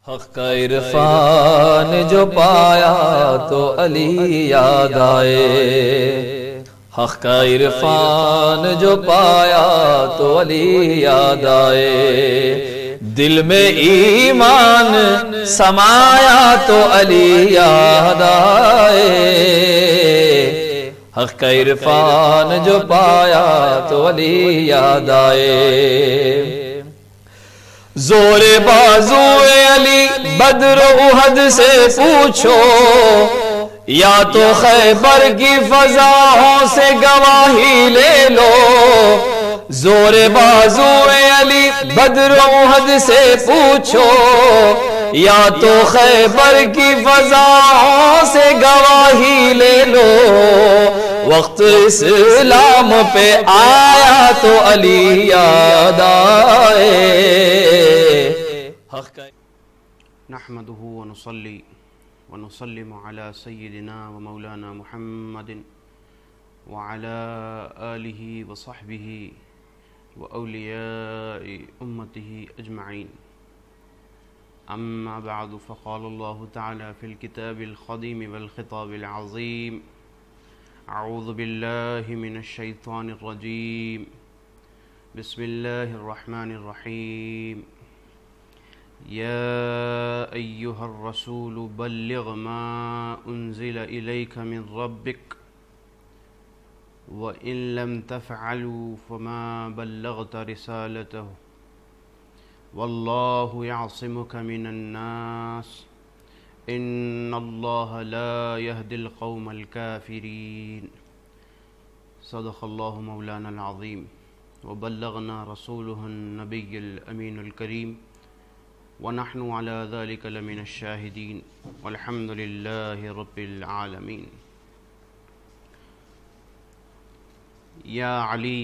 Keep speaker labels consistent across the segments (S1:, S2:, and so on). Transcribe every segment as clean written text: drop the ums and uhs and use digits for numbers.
S1: حق کا عرفان جو پایا تو علی یاد آئے، حق کا عرفان جو پایا تو علی یاد آئے، دل میں ایمان سمایا تو علی یاد آئے، حق کا عرفان جو پایا تو علی یاد آئے۔ زور بازو علی بدر و احد سے پوچھو، یا تو خیبر کی فضاؤں سے گواہی لے لو، زور بازو علی بدر و احد سے پوچھو، یا تو خیبر کی فضاؤں سے گواہی لے لو، وقت اسلام پہ آیا تو علی یاد آئے۔
S2: نحمده ونصلي ونسلم على سيدنا ومولانا محمد وعلى آله وصحبه وأولياء أمته أجمعين، أما بعد، فقال الله تعالى في الكتاب القديم والخطاب العظيم: أعوذ بالله من الشيطان الرجيم، بسم الله الرحمن الرحيم، يا أيها الرسول بلغ ما أنزل إليك من ربك وإن لم تفعلوا فما بلغت رسالته والله يعصمك من الناس إن الله لا يهدي القوم الكافرين۔ صدق الله مولانا العظيم وبلغنا رسوله النبي الأمين الكريم، ونحن على ذلك لمن الشاهدين والحمد لله رب العالمين۔ یا علی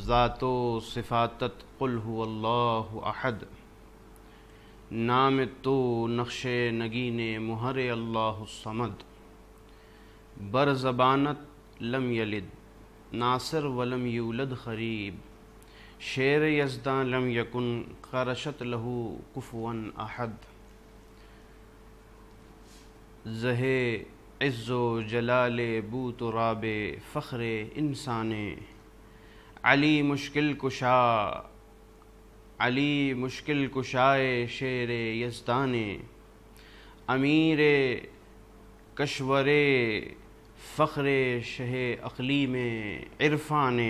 S2: ذات و صفاتت قل هو اللہ احد، نام تو نقش نگین مہر اللہ الصمد، بر زبانت لم یلد ناصر ولم یولد خریب، شیر یزداں لم یکن قرشت لہو کفوا احد، زہ عز و جلال بو تراب فخر انسان، علی مشکل کشا، علی مشکل کشائے شیر یزدان، امیر کشور فخر شہ اقلیم عرفان،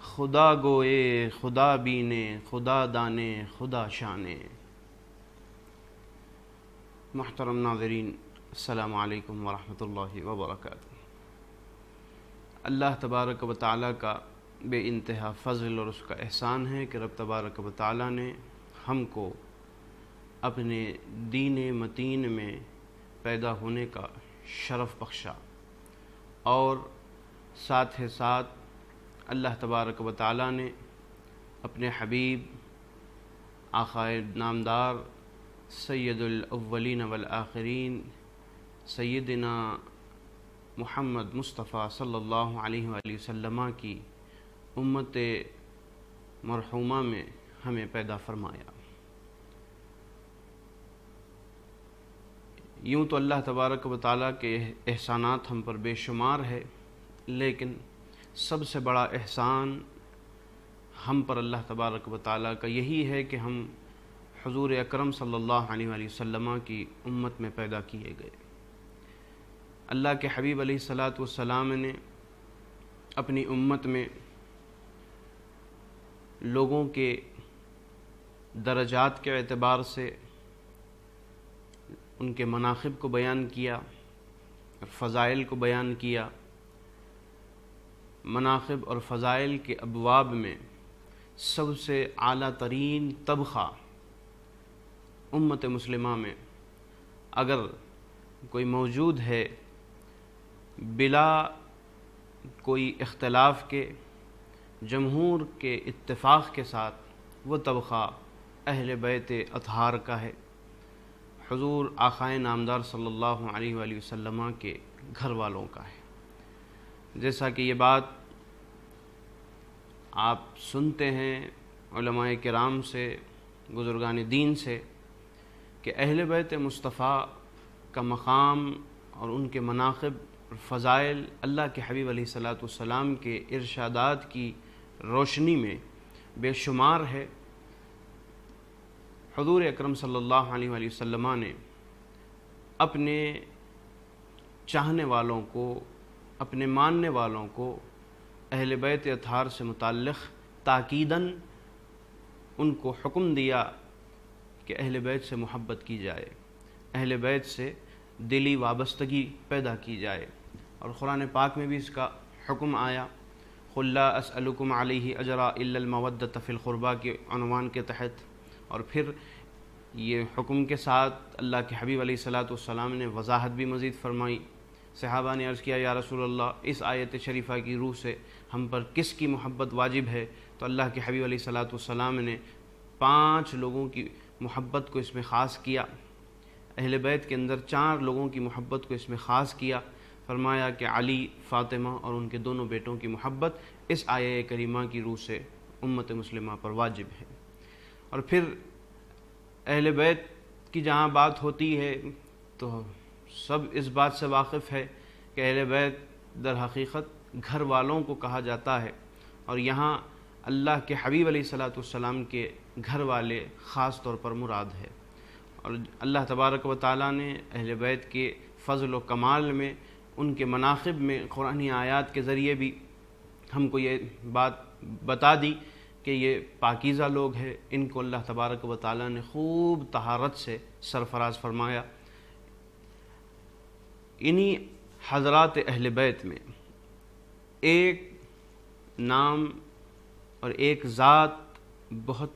S2: خدا گوئے خدا بینے خدا دانے خدا شانے۔ محترم ناظرین، السلام علیکم ورحمۃ اللہ وبرکاتہ۔ اللہ تبارک و تعالیٰ کا بے انتہا فضل اور اس کا احسان ہے کہ رب تبارک و تعالیٰ نے ہم کو اپنے دین متین میں پیدا ہونے کا شرف بخشا، اور ساتھ ہی ساتھ اللہ تبارک و تعالیٰ نے اپنے حبیب آقائے نامدار سید الاولین والآخرین سیدنا محمد مصطفیٰ صلی اللہ علیہ وآلہ وسلم کی امت مرحومہ میں ہمیں پیدا فرمایا۔ یوں تو اللہ تبارک و تعالیٰ کے احسانات ہم پر بے شمار ہے، لیکن سب سے بڑا احسان ہم پر اللہ تبارک و تعالیٰ کا یہی ہے کہ ہم حضور اکرم صلی اللہ علیہ وآلہ وسلم کی امت میں پیدا کیے گئے۔ اللہ کے حبیب علیہ الصلاۃ والسلام نے اپنی امت میں لوگوں کے درجات کے اعتبار سے ان کے مناقب کو بیان کیا، فضائل کو بیان کیا۔ مناقب اور فضائل کے ابواب میں سب سے اعلیٰ ترین طبقہ امت مسلمہ میں اگر کوئی موجود ہے بلا کوئی اختلاف کے، جمہور کے اتفاق کے ساتھ، وہ طبقہ اہل بیت اطہار کا ہے، حضور آقائے نامدار صلی اللہ علیہ وآلہ وسلم کے گھر والوں کا ہے۔ جیسا کہ یہ بات آپ سنتے ہیں علماء کرام سے، بزرگان دین سے، کہ اہل بیت مصطفیٰ کا مقام اور ان کے مناقب اور فضائل اللہ کے حبیب علیہ الصلاۃ والسلام کے ارشادات کی روشنی میں بے شمار ہے۔ حضور اکرم صلی اللہ علیہ وآلہ وسلم نے اپنے چاہنے والوں کو، اپنے ماننے والوں کو اہل بیت اطہار سے متعلق تاکیداً ان کو حکم دیا کہ اہل بیت سے محبت کی جائے، اہل بیت سے دلی وابستگی پیدا کی جائے، اور قرآن پاک میں بھی اس کا حکم آیا، قُلْ لَا أَسْأَلُكُمْ عَلَيْهِ أَجْرًا إِلَّا الْمَوَدَّةَ فِي الْقُرْبَى کے عنوان کے تحت۔ اور پھر یہ حکم کے ساتھ اللہ کے حبیب علیہ الصلاۃ والسلام نے وضاحت بھی مزید فرمائی۔ صحابہ نے عرض کیا یا رسول اللہ، اس آیت شریفہ کی روح سے ہم پر کس کی محبت واجب ہے؟ تو اللہ کے حبیب علیہ الصلاۃ والسلام نے 5 لوگوں کی محبت کو اس میں خاص کیا، اہل بیت کے اندر 4 لوگوں کی محبت کو اس میں خاص کیا۔ فرمایا کہ علی، فاطمہ اور ان کے دونوں بیٹوں کی محبت اس آیہ کریمہ کی روح سے امت مسلمہ پر واجب ہے۔ اور پھر اہل بیت کی جہاں بات ہوتی ہے تو سب اس بات سے واقف ہے کہ اہل بیت در حقیقت گھر والوں کو کہا جاتا ہے، اور یہاں اللہ کے حبیب علیہ الصلاۃ والسلام کے گھر والے خاص طور پر مراد ہے۔ اور اللہ تبارک و تعالیٰ نے اہل بیت کے فضل و کمال میں، ان کے مناقب میں قرآنی آیات کے ذریعے بھی ہم کو یہ بات بتا دی کہ یہ پاکیزہ لوگ ہیں، ان کو اللہ تبارک و تعالیٰ نے خوب طہارت سے سرفراز فرمایا۔ انہی حضرات اہل بیت میں ایک نام اور ایک ذات، بہت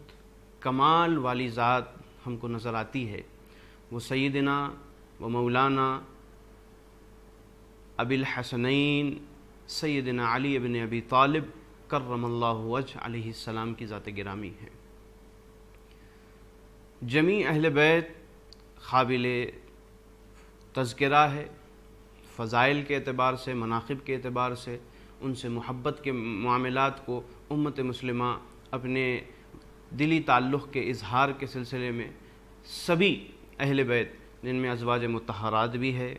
S2: کمال والی ذات ہم کو نظر آتی ہے، وہ سیدنا و مولانا ابی الحسنین سیدنا علی ابن ابی طالب کرم اللہ وجہ علیہ السلام کی ذات گرامی ہے۔ جمیع اہل بیت قابل تذکرہ ہے، فضائل کے اعتبار سے، مناقب کے اعتبار سے، ان سے محبت کے معاملات کو امت مسلمہ اپنے دلی تعلق کے اظہار کے سلسلے میں سبھی اہل بیت، جن میں ازواج مطہرات بھی ہے،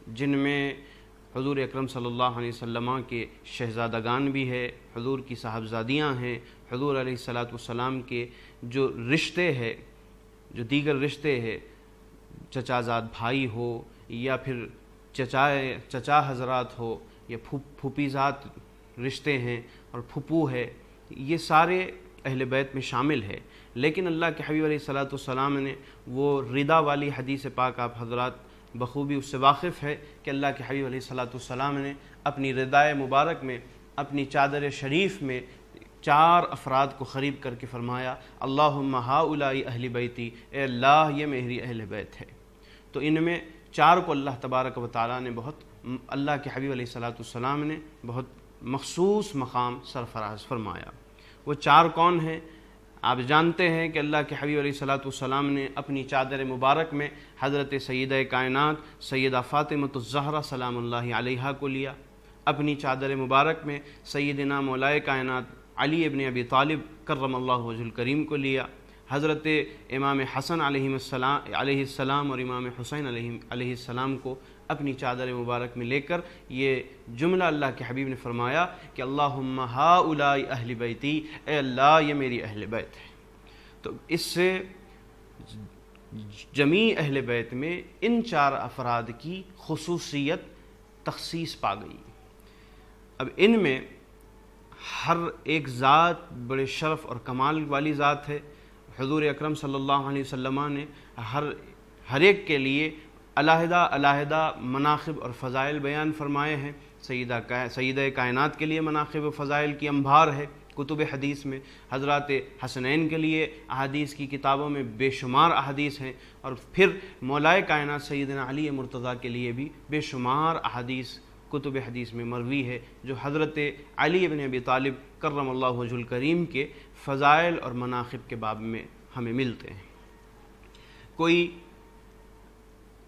S2: جن میں حضور اکرم صلی اللہ علیہ وسلم کے شہزادگان بھی ہے، حضور کی صاحبزادیاں ہیں، حضور علیہ الصلاۃ والسلام کے جو رشتے ہیں، جو دیگر رشتے ہیں، چچا زاد بھائی ہو یا پھر چچا حضرات ہو یا پھوپھی ذات رشتے ہیں اور پھپھو ہے، یہ سارے اہل بیت میں شامل ہے۔ لیکن اللہ کے حبیب علیہ الصلاۃ والسلام نے وہ رضا والی حدیث پاک آپ حضرات بخوبی اس سے واقف ہے کہ اللہ کے حبیب علیہ الصلاۃ والسلام نے اپنی ردائے مبارک میں، اپنی چادر شریف میں 4 افراد کو قریب کر کے فرمایا اللہم ہؤلاء اہل بیتی، اے اللہ یہ میری اہل بیت ہے۔ تو ان میں 4 کو اللہ تبارک و تعالیٰ نے بہت، اللہ کے حبیب علیہ الصلاۃ والسلام نے بہت مخصوص مقام سرفراز فرمایا۔ وہ 4 کون ہیں؟ آپ جانتے ہیں کہ اللہ کے حبیب علیہ الصلاۃ والسلام نے اپنی چادر مبارک میں حضرت سیدہ کائنات سیدہ فاطمہ الزہرا سلام اللہ علیہا کو لیا، اپنی چادر مبارک میں سیدنا مولائے کائنات علی ابن ابی طالب کرم اللہ وجہ الکریم کو لیا، حضرت امام حسن علیہ السلام اور امام حسین علیہ السلام کو اپنی چادر مبارک میں لے کر یہ جملہ اللہ کے حبیب نے فرمایا کہ اللہم ہؤلاء اہل بیتی، اے اللہ یہ میری اہل بیت ہے۔ تو اس سے جمیع اہل بیت میں ان 4 افراد کی خصوصیت تخصیص پا گئی۔ اب ان میں ہر ایک ذات بڑے شرف اور کمال والی ذات ہے۔ حضور اکرم صلی اللہ علیہ وسلم نے ہر ایک کے لیے علیحدہ مناقب اور فضائل بیان فرمائے ہیں۔ سیدہ کائنات کے لیے مناقب و فضائل کی انبار ہے کتب حدیث میں، حضرات حسنین کے لیے احادیث کی کتابوں میں بے شمار احادیث ہیں، اور پھر مولائے کائنات سیدنا علی مرتضیٰ کے لیے بھی بے شمار احادیث کتب حدیث میں مروی ہے، جو حضرت علی ابن ابی طالب کرم اللہ وجہ الکریم کے فضائل اور مناقب کے باب میں ہمیں ملتے ہیں۔ کوئی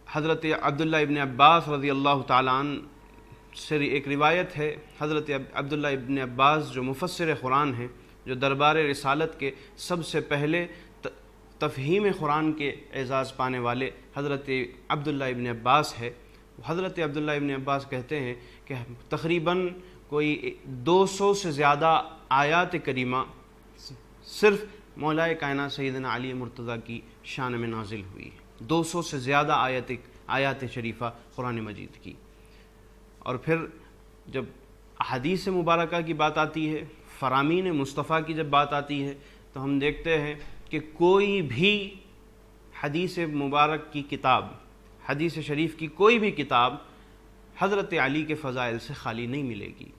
S2: حضرت عبداللہ ابن عباس رضی اللہ تعالیٰ عنہ سے ایک روایت ہے، حضرت عبداللہ ابن عباس جو مفسر قرآن ہیں، جو دربار رسالت کے سب سے پہلے تفہیم قرآن کے اعزاز پانے والے حضرت عبداللہ ابن عباس ہے. حضرت عبداللہ ابن عباس کہتے ہیں کہ تقریباً کوئی 200 سے زیادہ آیات کریمہ صرف مولا کائنات سیدنا علی مرتضیٰ کی شان میں نازل ہوئی. 200 سے زیادہ آیات شریفہ قرآن مجید کی. اور پھر جب احادیث مبارکہ کی بات آتی ہے، فرامین مصطفیٰ کی جب بات آتی ہے، تو ہم دیکھتے ہیں کہ کوئی بھی حدیث مبارک کی کتاب، حدیث شریف کی کوئی بھی کتاب حضرت علی کے فضائل سے خالی نہیں ملے گی،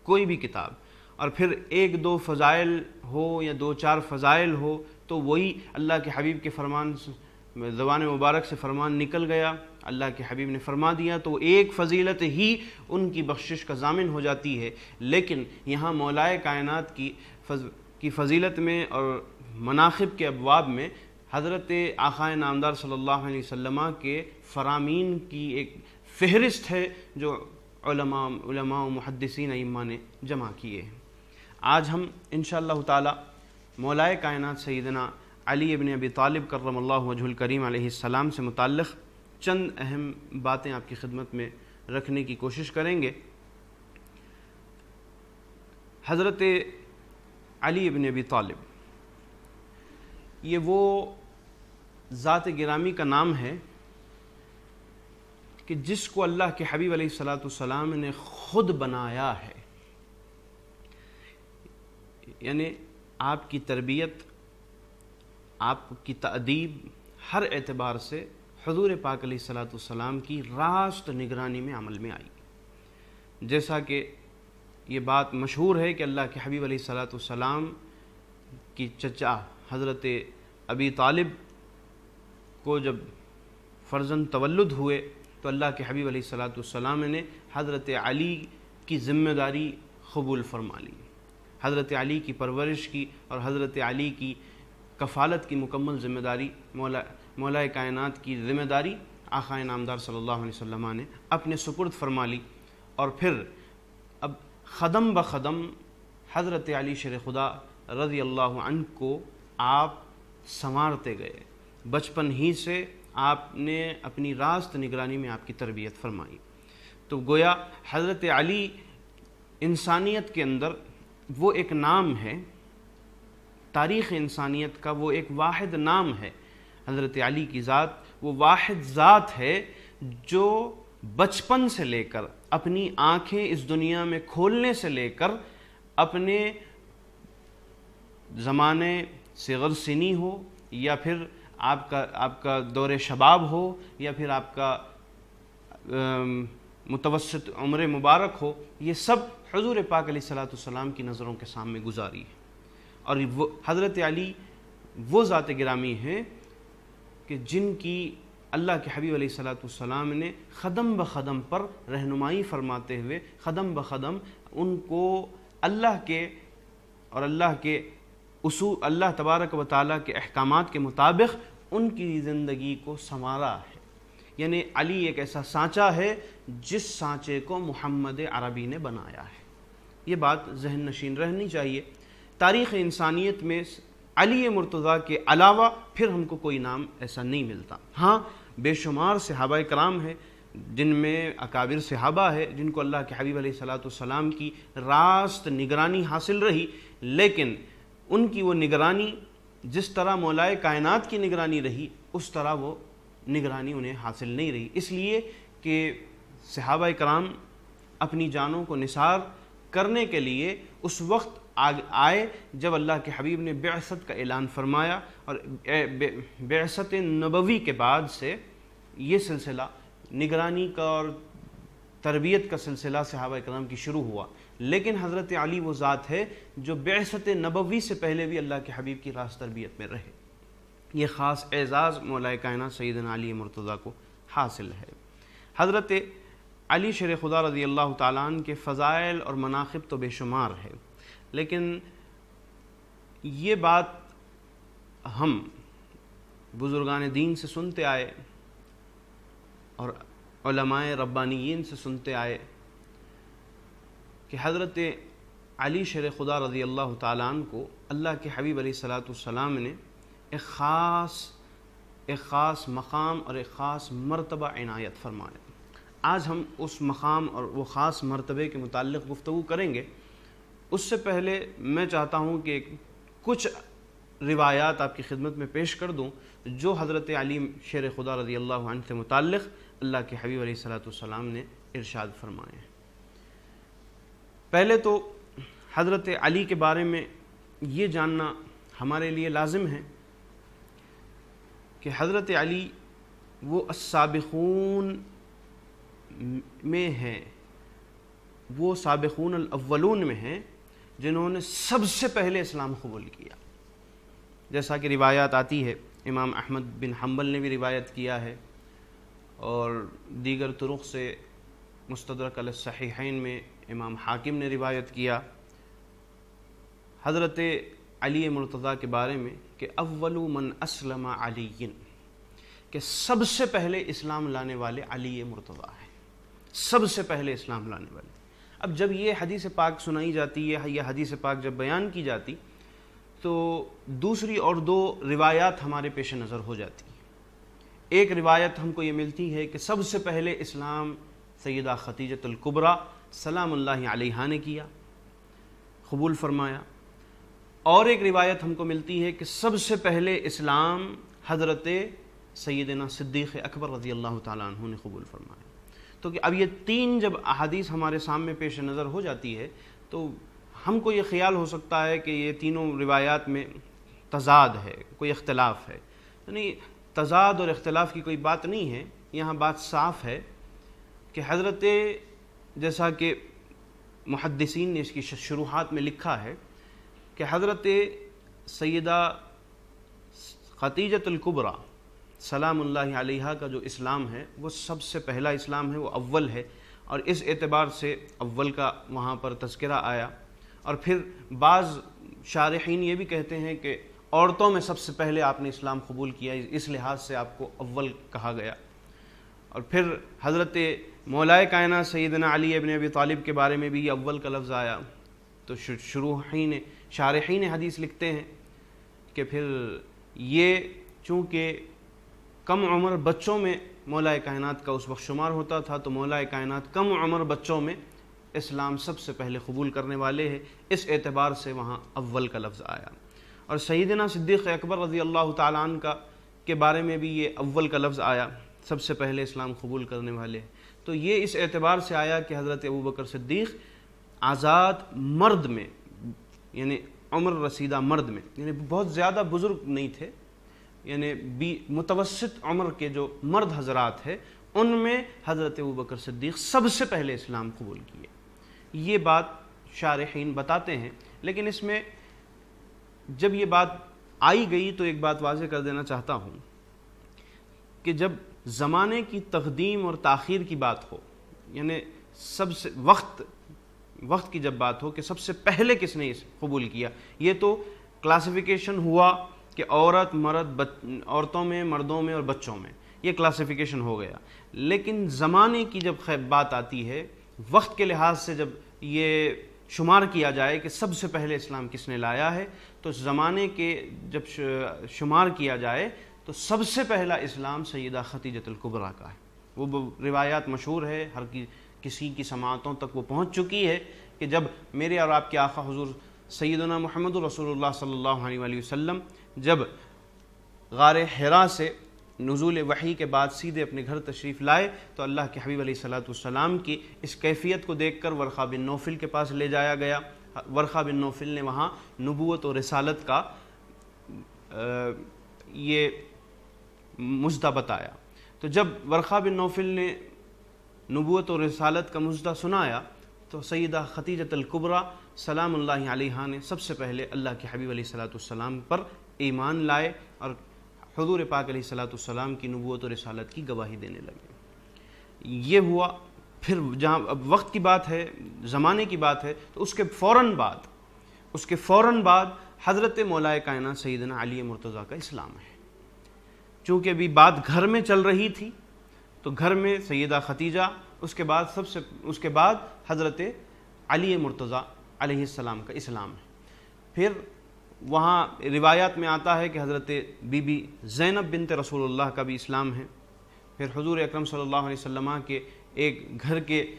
S2: کوئی بھی کتاب. اور پھر 1-2 فضائل ہو یا 2-4 فضائل ہو تو وہی اللہ کے حبیب کے فرمان، زبان مبارک سے فرمان نکل گیا، اللہ کے حبیب نے فرما دیا، تو ایک فضیلت ہی ان کی بخشش کا ضامن ہو جاتی ہے. لیکن یہاں مولائے کائنات کی فضیلت میں اور مناقب کے ابواب میں حضرت آقائے نامدار صلی اللہ علیہ وسلم کے فرامین کی ایک فہرست ہے جو علماء و محدثین ائمہ نے جمع کیے ہیں. آج ہم انشاءاللہ تعالی مولائے کائنات سیدنا علی ابن ابی طالب کرم اللہ وجہ الکریم علیہ السلام سے متعلق چند اہم باتیں آپ کی خدمت میں رکھنے کی کوشش کریں گے. حضرت علی ابن ابی طالب یہ وہ ذات گرامی کا نام ہے کہ جس کو اللہ کے حبیب علیہ السلام نے خود بنایا ہے. یعنی آپ کی تربیت، آپ کی تأدیب ہر اعتبار سے حضور پاک علیہ السلام کی راست نگرانی میں عمل میں آئی. جیسا کہ یہ بات مشہور ہے کہ اللہ کے حبیب علیہ السلام کی چچا حضرت ابی طالب کو جب فرزند تولد ہوئے تو اللہ کے حبیب علیہ السلام نے حضرت علی کی ذمہ داری قبول فرما لی. حضرت علی کی پرورش کی اور حضرت علی کی کفالت کی مکمل ذمہ داری، مولا کائنات کی ذمہ داری آقائے نامدار صلی اللہ علیہ وسلم نے اپنے سپرد فرما لی. اور پھر اب قدم بقدم حضرت علی شیر خدا رضی اللہ عنہ کو آپ سنوارتے گئے. بچپن ہی سے آپ نے اپنی راست نگرانی میں آپ کی تربیت فرمائی. تو گویا حضرت علی انسانیت کے اندر وہ ایک نام ہے، تاریخ انسانیت کا وہ ایک واحد نام ہے. حضرت علی کی ذات وہ واحد ذات ہے جو بچپن سے لے کر اپنی آنکھیں اس دنیا میں کھولنے سے لے کر اپنے زمانے صغر سنی ہو یا پھر آپ کا دور شباب ہو یا پھر آپ کا متوسط عمر مبارک ہو، یہ سب حضور پاک علیہ السلام کی نظروں کے سامنے گزاری ہے. اور وہ حضرت علی وہ ذات گرامی ہیں کہ جن کی اللہ کے حبیب علیہ السلام نے قدم بقدم پر رہنمائی فرماتے ہوئے قدم بقدم ان کو اللہ کے اور اللہ کے اصول، اللہ تبارک و تعالیٰ کے احکامات کے مطابق ان کی زندگی کو سنوارا ہے. یعنی علی ایک ایسا سانچہ ہے جس سانچے کو محمد عربی نے بنایا ہے. یہ بات ذہن نشین رہنی چاہیے. تاریخ انسانیت میں علی مرتضیٰ کے علاوہ پھر ہم کو کوئی نام ایسا نہیں ملتا. ہاں بے شمار صحابہ کرام ہیں جن میں اکابر صحابہ ہے جن کو اللہ کے حبیب علیہ السلام کی راست نگرانی حاصل رہی، لیکن ان کی وہ نگرانی جس طرح مولائے کائنات کی نگرانی رہی اس طرح وہ نگرانی انہیں حاصل نہیں رہی. اس لیے کہ صحابہ کرام اپنی جانوں کو نثار کرنے کے لیے اس وقت آئے جب اللہ کے حبیب نے بعثت کا اعلان فرمایا، اور بعثت نبوی کے بعد سے یہ سلسلہ نگرانی کا اور تربیت کا سلسلہ صحابہ کرام کی شروع ہوا. لیکن حضرت علی وہ ذات ہے جو بعثت نبوی سے پہلے بھی اللہ کے حبیب کی راست تربیت میں رہے. یہ خاص اعزاز مولا کائنات سیدنا علی مرتضیٰ کو حاصل ہے. حضرت علی شیر خدا رضی اللہ تعالیٰ عنہ کے فضائل اور مناقب تو بے شمار ہے، لیکن یہ بات ہم بزرگان دین سے سنتے آئے اور علماء ربانیین سے سنتے آئے کہ حضرت علی شیر خدا رضی اللہ تعالیٰ عنہ کو اللہ کے حبیب علیہ السلام نے ایک خاص مقام اور ایک خاص مرتبہ عنایت فرمایا۔ آج ہم اس مقام اور وہ خاص مرتبے کے متعلق گفتگو کریں گے۔ اس سے پہلے میں چاہتا ہوں کہ کچھ روایات آپ کی خدمت میں پیش کر دوں جو حضرت علی شیر خدا رضی اللہ عنہ سے متعلق اللہ کے حبیب علیہ الصلوۃ والسلام نے ارشاد فرمائے ہیں۔ پہلے تو حضرت علی کے بارے میں یہ جاننا ہمارے لیے لازم ہے کہ حضرت علی وہ السابقون میں ہیں، وہ سابقون الاولون میں ہیں جنہوں نے سب سے پہلے اسلام قبول کیا۔ جیسا کہ روایات آتی ہے، امام احمد بن حنبل نے بھی روایت کیا ہے اور دیگر طرق سے مستدرک علی الصحیحین میں امام حاکم نے روایت کیا حضرت علی مرتضیٰ کے بارے میں کہ اول من اسلم علی، کہ سب سے پہلے اسلام لانے والے علی مرتضیٰ ہیں، سب سے پہلے اسلام لانے والے۔ اب جب یہ حدیث پاک سنائی جاتی ہے، یہ حدیث پاک جب بیان کی جاتی تو دوسری اور دو روایات ہمارے پیش نظر ہو جاتی ہیں۔ ایک روایت ہم کو یہ ملتی ہے کہ سب سے پہلے اسلام سیدہ خدیجہ الکبریٰ سلام اللہ علیہا نے کیا، قبول فرمایا، اور ایک روایت ہم کو ملتی ہے کہ سب سے پہلے اسلام حضرت سیدنا صدیق اکبر رضی اللہ تعالیٰ عنہ نے قبول فرمایا۔ تو کہ اب یہ تین جب احادیث ہمارے سامنے پیش نظر ہو جاتی ہے تو ہم کو یہ خیال ہو سکتا ہے کہ یہ تینوں روایات میں تضاد ہے، کوئی اختلاف ہے۔ یعنی تضاد اور اختلاف کی کوئی بات نہیں ہے، یہاں بات صاف ہے کہ حضرت، جیسا کہ محدثین نے اس کی شروحات میں لکھا ہے کہ حضرت سیدہ خدیجہ الکبریٰ سلام اللہ علیہا کا جو اسلام ہے وہ سب سے پہلا اسلام ہے، وہ اول ہے، اور اس اعتبار سے اول کا وہاں پر تذکرہ آیا۔ اور پھر بعض شارحین یہ بھی کہتے ہیں کہ عورتوں میں سب سے پہلے آپ نے اسلام قبول کیا، اس لحاظ سے آپ کو اول کہا گیا۔ اور پھر حضرت مولائے کائنات سیدنا علی ابن ابی طالب کے بارے میں بھی یہ اول کا لفظ آیا۔ تو شارحین حدیث لکھتے ہیں کہ پھر یہ چونکہ کم عمر بچوں میں مولائے کائنات کا اس وقت شمار ہوتا تھا تو مولائے کائنات کم عمر بچوں میں اسلام سب سے پہلے قبول کرنے والے ہیں، اس اعتبار سے وہاں اول کا لفظ آیا۔ اور سیدنا صدیق اکبر رضی اللہ تعالیٰ عنہ کے بارے میں بھی یہ اول کا لفظ آیا، سب سے پہلے اسلام قبول کرنے والے۔ تو یہ اس اعتبار سے آیا کہ حضرت ابوبکر صدیق آزاد مرد میں، یعنی عمر رسیدہ مرد میں، یعنی بہت زیادہ بزرگ نہیں تھے، یعنی متوسط عمر کے جو مرد حضرات ہیں ان میں حضرت ابوبکر صدیق سب سے پہلے اسلام قبول کیے۔ یہ بات شارحین بتاتے ہیں، لیکن اس میں جب یہ بات آئی گئی تو ایک بات واضح کر دینا چاہتا ہوں کہ جب زمانے کی تقدیم اور تاخیر کی بات ہو، یعنی سب سے وقت کی جب بات ہو کہ سب سے پہلے کس نے قبول کیا، یہ تو کلاسیفیکیشن ہوا کہ عورت مرد، عورتوں میں، مردوں میں اور بچوں میں، یہ کلاسیفیکیشن ہو گیا۔ لیکن زمانے کی جب بات آتی ہے، وقت کے لحاظ سے جب یہ شمار کیا جائے کہ سب سے پہلے اسلام کس نے لایا ہے، تو زمانے کے جب شمار کیا جائے تو سب سے پہلا اسلام سیدہ خدیجہ الکبریٰ کا ہے۔ وہ روایات مشہور ہے، ہر کسی کی سماعتوں تک وہ پہنچ چکی ہے کہ جب میرے اور آپ کے آقا حضور سیدنا محمد رسول اللہ صلی اللہ علیہ وآلہ وسلم جب غار حرا سے نزول وحی کے بعد سیدھے اپنے گھر تشریف لائے تو اللہ کے حبیب علیہ الصلوۃ والسلام کی اس کیفیت کو دیکھ کر ورقہ بن نوفل کے پاس لے جایا گیا۔ ورقہ بن نوفل نے وہاں نبوت اور رسالت کا یہ مژدہ بتایا۔ تو جب ورقہ بن نوفل نے نبوت اور رسالت کا مژدہ سنایا تو سیدہ خدیجہ الکبریٰ سلام اللہ علیہا نے سب سے پہلے اللہ کے حبیب علیہ الصلوۃ والسلام پر ایمان لائے اور حضور پاک علیہ الصلوۃ والسلام کی نبوت و رسالت کی گواہی دینے لگے۔ یہ ہوا۔ پھر جہاں اب وقت کی بات ہے، زمانے کی بات ہے، تو اس کے فوراً بعد حضرت مولائے کائنات سیدنا علی مرتضیٰ کا اسلام ہے۔ چونکہ ابھی بات گھر میں چل رہی تھی تو گھر میں سیدہ خدیجہ، اس کے بعد حضرت علی مرتضیٰ علیہ السلام کا اسلام ہے۔ پھر وہاں روایات میں آتا ہے کہ حضرت بی بی زینب بنت رسول اللہ کا بھی اسلام ہے، پھر حضور اکرم صلی اللہ علیہ وسلم کے ایک گھر کے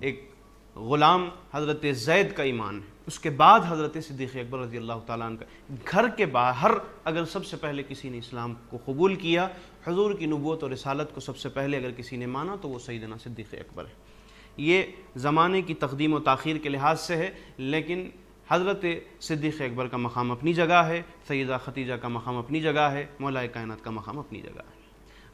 S2: ایک غلام حضرت زید کا ایمان ہے، اس کے بعد حضرت صدیق اکبر رضی اللہ تعالیٰ عنہ کا۔ گھر کے باہر اگر سب سے پہلے کسی نے اسلام کو قبول کیا، حضور کی نبوت اور رسالت کو سب سے پہلے اگر کسی نے مانا تو وہ سیدنا صدیق اکبر ہے۔ یہ زمانے کی تقدیم و تاخیر کے لحاظ سے ہے، لیکن حضرت صدیق اکبر کا مقام اپنی جگہ ہے، سیدہ خدیجہ کا مقام اپنی جگہ ہے، مولا کائنات کا مقام اپنی جگہ ہے۔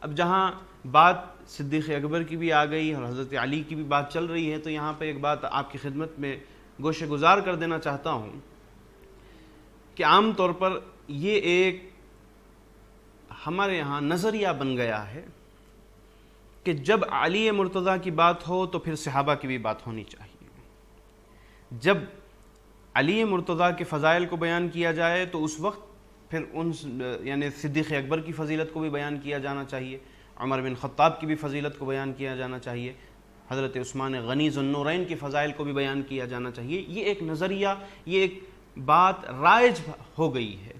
S2: اب جہاں بات صدیق اکبر کی بھی آ گئی اور حضرت علی کی بھی بات چل رہی ہے، تو یہاں پہ ایک بات آپ کی خدمت میں گوشہ گزار کر دینا چاہتا ہوں کہ عام طور پر یہ ایک ہمارے یہاں نظریہ بن گیا ہے کہ جب علی مرتضیٰ کی بات ہو تو پھر صحابہ کی بھی بات ہونی چاہیے، جب علی مرتضیٰ کے فضائل کو بیان کیا جائے تو اس وقت پھر یعنی صدیق اکبر کی فضیلت کو بھی بیان کیا جانا چاہیے، عمر بن خطاب کی بھی فضیلت کو بیان کیا جانا چاہیے، حضرت عثمان غنی ذو النورین کی فضائل کو بھی بیان کیا جانا چاہیے۔ یہ ایک نظریہ، یہ ایک بات رائج ہو گئی ہے۔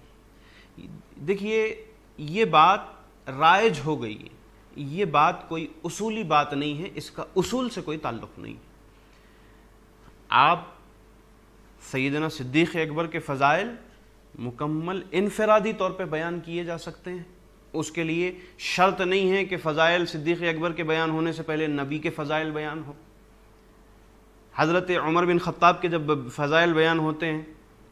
S2: دیکھیے یہ بات رائج ہو گئی ہے، یہ بات کوئی اصولی بات نہیں ہے، اس کا اصول سے کوئی تعلق نہیں۔ آپ سیدنا صدیق اکبر کے فضائل مکمل انفرادی طور پہ بیان کیے جا سکتے ہیں، اس کے لیے شرط نہیں ہے کہ فضائل صدیق اکبر کے بیان ہونے سے پہلے نبی کے فضائل بیان ہو۔ حضرت عمر بن خطاب کے جب فضائل بیان ہوتے ہیں،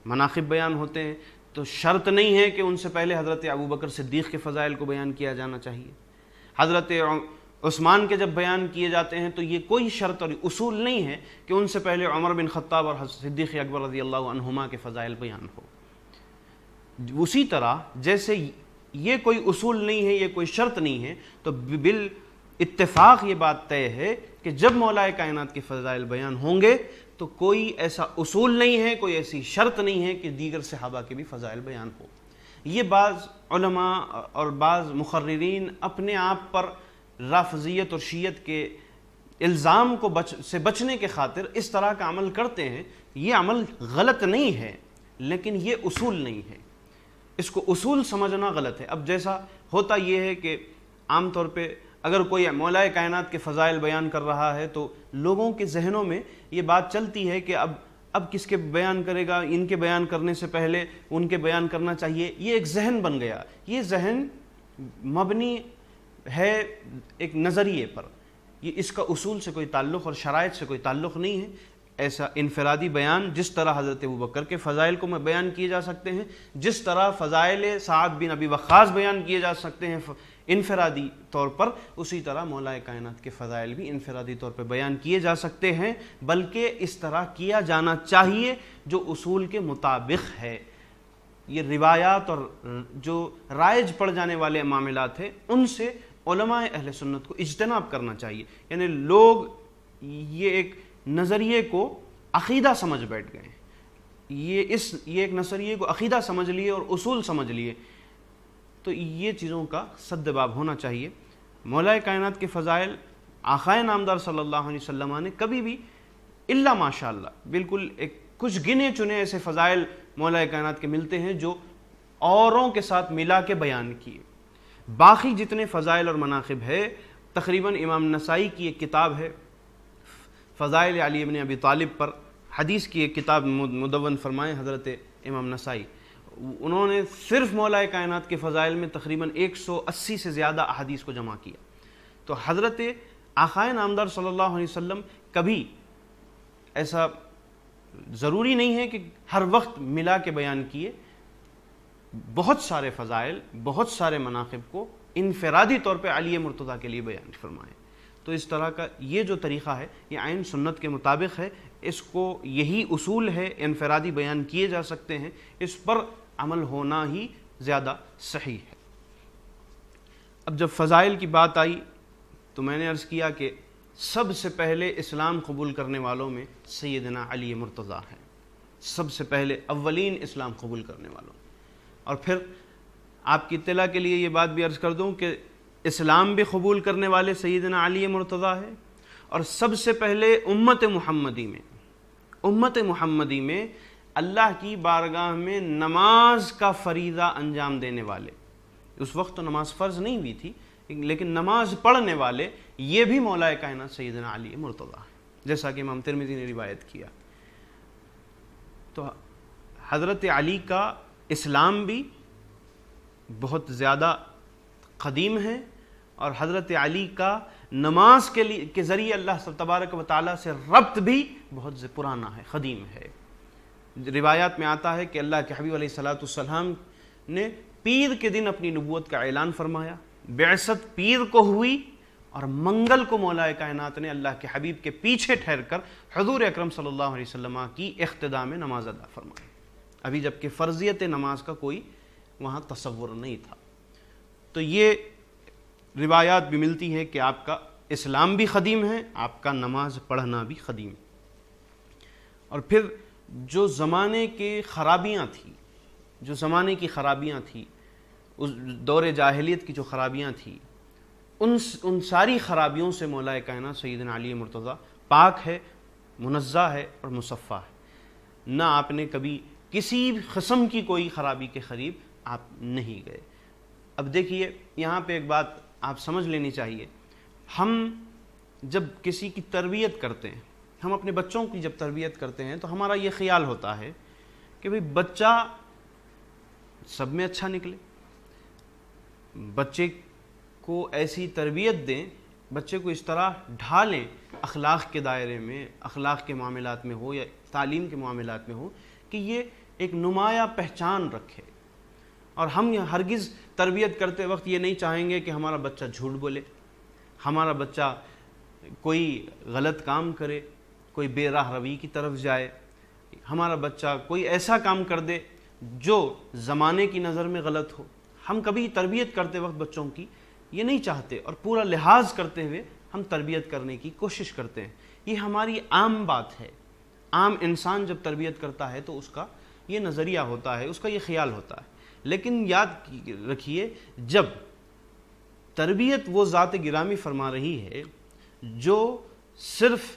S2: مناقب بیان ہوتے ہیں، تو شرط نہیں ہے کہ ان سے پہلے حضرت ابوبکر صدیق کے فضائل کو بیان کیا جانا چاہیے۔ حضرت عثمان کے جب بیان کیے جاتے ہیں تو یہ کوئی شرط اور اصول نہیں ہے کہ ان سے پہلے عمر بن خطاب اور صدیق اکبر رضی اللہ عنہما کے فضائل بیان ہو۔ اسی طرح جیسے یہ کوئی اصول نہیں ہے، یہ کوئی شرط نہیں ہے، تو بالاتفاق یہ بات طے ہے کہ جب مولا کائنات کے فضائل بیان ہوں گے تو کوئی ایسا اصول نہیں ہے، کوئی ایسی شرط نہیں ہے کہ دیگر صحابہ کے بھی فضائل بیان ہو۔ یہ بعض علماء اور بعض مقررین اپنے آپ پر رافضیت اور شیعت کے الزام کو سے بچنے کے خاطر اس طرح کا عمل کرتے ہیں۔ یہ عمل غلط نہیں ہے، لیکن یہ اصول نہیں ہے، اس کو اصول سمجھنا غلط ہے۔ اب جیسا ہوتا یہ ہے کہ عام طور پہ اگر کوئی مولا کائنات کے فضائل بیان کر رہا ہے تو لوگوں کے ذہنوں میں یہ بات چلتی ہے کہ اب کس کے بیان کرے گا، ان کے بیان کرنے سے پہلے ان کے بیان کرنا چاہیے۔ یہ ایک ذہن بن گیا، یہ ذہن مبنی ہے ایک نظریے پر، یہ اس کا اصول سے کوئی تعلق اور شرائط سے کوئی تعلق نہیں ہے۔ ایسا انفرادی بیان جس طرح حضرت ابوبکر کے فضائل کو بیان کیے جا سکتے ہیں، جس طرح فضائل سعد بن ابی وقاص بیان کیے جا سکتے ہیں انفرادی طور پر، اسی طرح مولا کائنات کے فضائل بھی انفرادی طور پر بیان کیے جا سکتے ہیں، بلکہ اس طرح کیا جانا چاہیے جو اصول کے مطابق ہے۔ یہ روایات اور جو رائج پڑ جانے والے معاملات ہیں ان سے علماء اہل سنت کو اجتناب کرنا چاہیے۔ یعنی لوگ یہ ایک نظریے کو عقیدہ سمجھ بیٹھ گئے، یہ ایک نظریے کو عقیدہ سمجھ لیے اور اصول سمجھ لیے، تو یہ چیزوں کا سد باب ہونا چاہیے۔ مولا کائنات کے فضائل آقائے نامدار صلی اللہ علیہ وسلم نے کبھی بھی الا ماشاء اللہ بالکل کچھ گنے چنے ایسے فضائل مولا کائنات کے ملتے ہیں جو اوروں کے ساتھ ملا کے بیان کیے۔ باقی جتنے فضائل اور مناقب ہے، تقریباً امام نسائی کی ایک کتاب ہے فضائل علی بن ابی طالب پر، حدیث کی ایک کتاب مدون فرمائے حضرت امام نسائی، انہوں نے صرف مولا کائنات کے فضائل میں تقریباً 180 سے زیادہ احادیث کو جمع کیا۔ تو حضرت آقائے نامدار صلی اللہ علیہ وسلم کبھی ایسا ضروری نہیں ہے کہ ہر وقت ملا کے بیان کیے، بہت سارے فضائل، بہت سارے مناقب کو انفرادی طور پہ علی مرتضیٰ کے لیے بیان فرمائے۔ تو اس طرح کا یہ جو طریقہ ہے یہ عین سنت کے مطابق ہے، اس کو یہی اصول ہے، انفرادی بیان کیے جا سکتے ہیں، اس پر عمل ہونا ہی زیادہ صحیح ہے۔ اب جب فضائل کی بات آئی تو میں نے عرض کیا کہ سب سے پہلے اسلام قبول کرنے والوں میں سیدنا علی مرتضیٰ ہیں، سب سے پہلے اولین اسلام قبول کرنے والوں۔ اور پھر آپ کی اطلاع کے لیے یہ بات بھی عرض کر دوں کہ اسلام بھی قبول کرنے والے سیدنا علی مرتضیٰ ہے، اور سب سے پہلے امت محمدی میں اللہ کی بارگاہ میں نماز کا فریضہ انجام دینے والے، اس وقت تو نماز فرض نہیں ہوئی تھی لیکن نماز پڑھنے والے یہ بھی مولا کائنات سیدنا علی مرتضیٰ ہیں، جیسا کہ امام ترمذی نے روایت کیا۔ تو حضرت علی کا اسلام بھی بہت زیادہ قدیم ہے، اور حضرت علی کا نماز کے ذریعے اللہ تبارک و تعالیٰ سے ربط بھی بہت پرانا ہے، قدیم ہے۔ روایات میں آتا ہے کہ اللہ کے حبیب علیہ الصلوۃ والسلام نے پیر کے دن اپنی نبوت کا اعلان فرمایا، بعثت پیر کو ہوئی، اور منگل کو مولا کائنات نے اللہ کے حبیب کے پیچھے ٹھہر کر حضور اکرم صلی اللہ علیہ وسلم کی اقتداء میں نماز ادا فرمائی، ابھی جبکہ فرضیت نماز کا کوئی وہاں تصور نہیں تھا۔ تو یہ روایات بھی ملتی ہے کہ آپ کا اسلام بھی قدیم ہے، آپ کا نماز پڑھنا بھی قدیم۔ اور پھر جو زمانے کی خرابیاں تھیں، اس دور جاہلیت کی جو خرابیاں تھیں، ان ساری خرابیوں سے مولا کائنات سیدنا علی مرتضیٰ پاک ہے، منزہ ہے اور مصفہ ہے، نہ آپ نے کبھی کسی قسم کی کوئی خرابی کے قریب آپ نہیں گئے۔ اب دیکھیے یہاں پہ ایک بات آپ سمجھ لینی چاہیے، ہم جب کسی کی تربیت کرتے ہیں، ہم اپنے بچوں کی جب تربیت کرتے ہیں تو ہمارا یہ خیال ہوتا ہے کہ بھئی بچہ سب میں اچھا نکلے، بچے کو ایسی تربیت دیں، بچے کو اس طرح ڈھالیں اخلاق کے دائرے میں، اخلاق کے معاملات میں ہو یا تعلیم کے معاملات میں ہو، کہ یہ ایک نمایاں پہچان رکھے۔ اور ہم ہرگز تربیت کرتے وقت یہ نہیں چاہیں گے کہ ہمارا بچہ جھوٹ بولے، ہمارا بچہ کوئی غلط کام کرے، کوئی بے راہ روی کی طرف جائے، ہمارا بچہ کوئی ایسا کام کر دے جو زمانے کی نظر میں غلط ہو۔ ہم کبھی تربیت کرتے وقت بچوں کی یہ نہیں چاہتے، اور پورا لحاظ کرتے ہوئے ہم تربیت کرنے کی کوشش کرتے ہیں۔ یہ ہماری عام بات ہے، عام انسان جب تربیت کرتا ہے تو اس کا یہ نظریہ ہوتا ہے، اس کا یہ خیال ہوتا ہے۔ لیکن یاد رکھیے، جب تربیت وہ ذات گرامی فرما رہی ہے جو صرف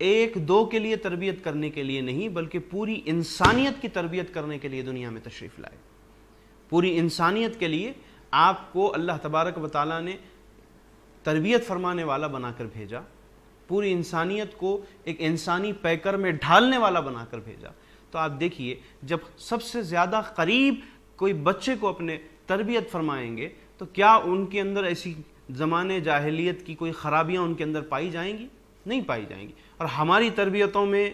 S2: ایک دو کے لیے تربیت کرنے کے لیے نہیں بلکہ پوری انسانیت کی تربیت کرنے کے لیے دنیا میں تشریف لائے، پوری انسانیت کے لیے آپ کو اللہ تبارک و تعالیٰ نے تربیت فرمانے والا بنا کر بھیجا، پوری انسانیت کو ایک انسانی پیکر میں ڈھالنے والا بنا کر بھیجا۔ تو آپ دیکھیے، جب سب سے زیادہ قریب کوئی بچے کو اپنے تربیت فرمائیں گے تو کیا ان کے اندر ایسی زمانے جاہلیت کی کوئی خرابیاں ان کے اندر پائی جائیں گی؟ نہیں پائی جائیں گی۔ اور ہماری تربیتوں میں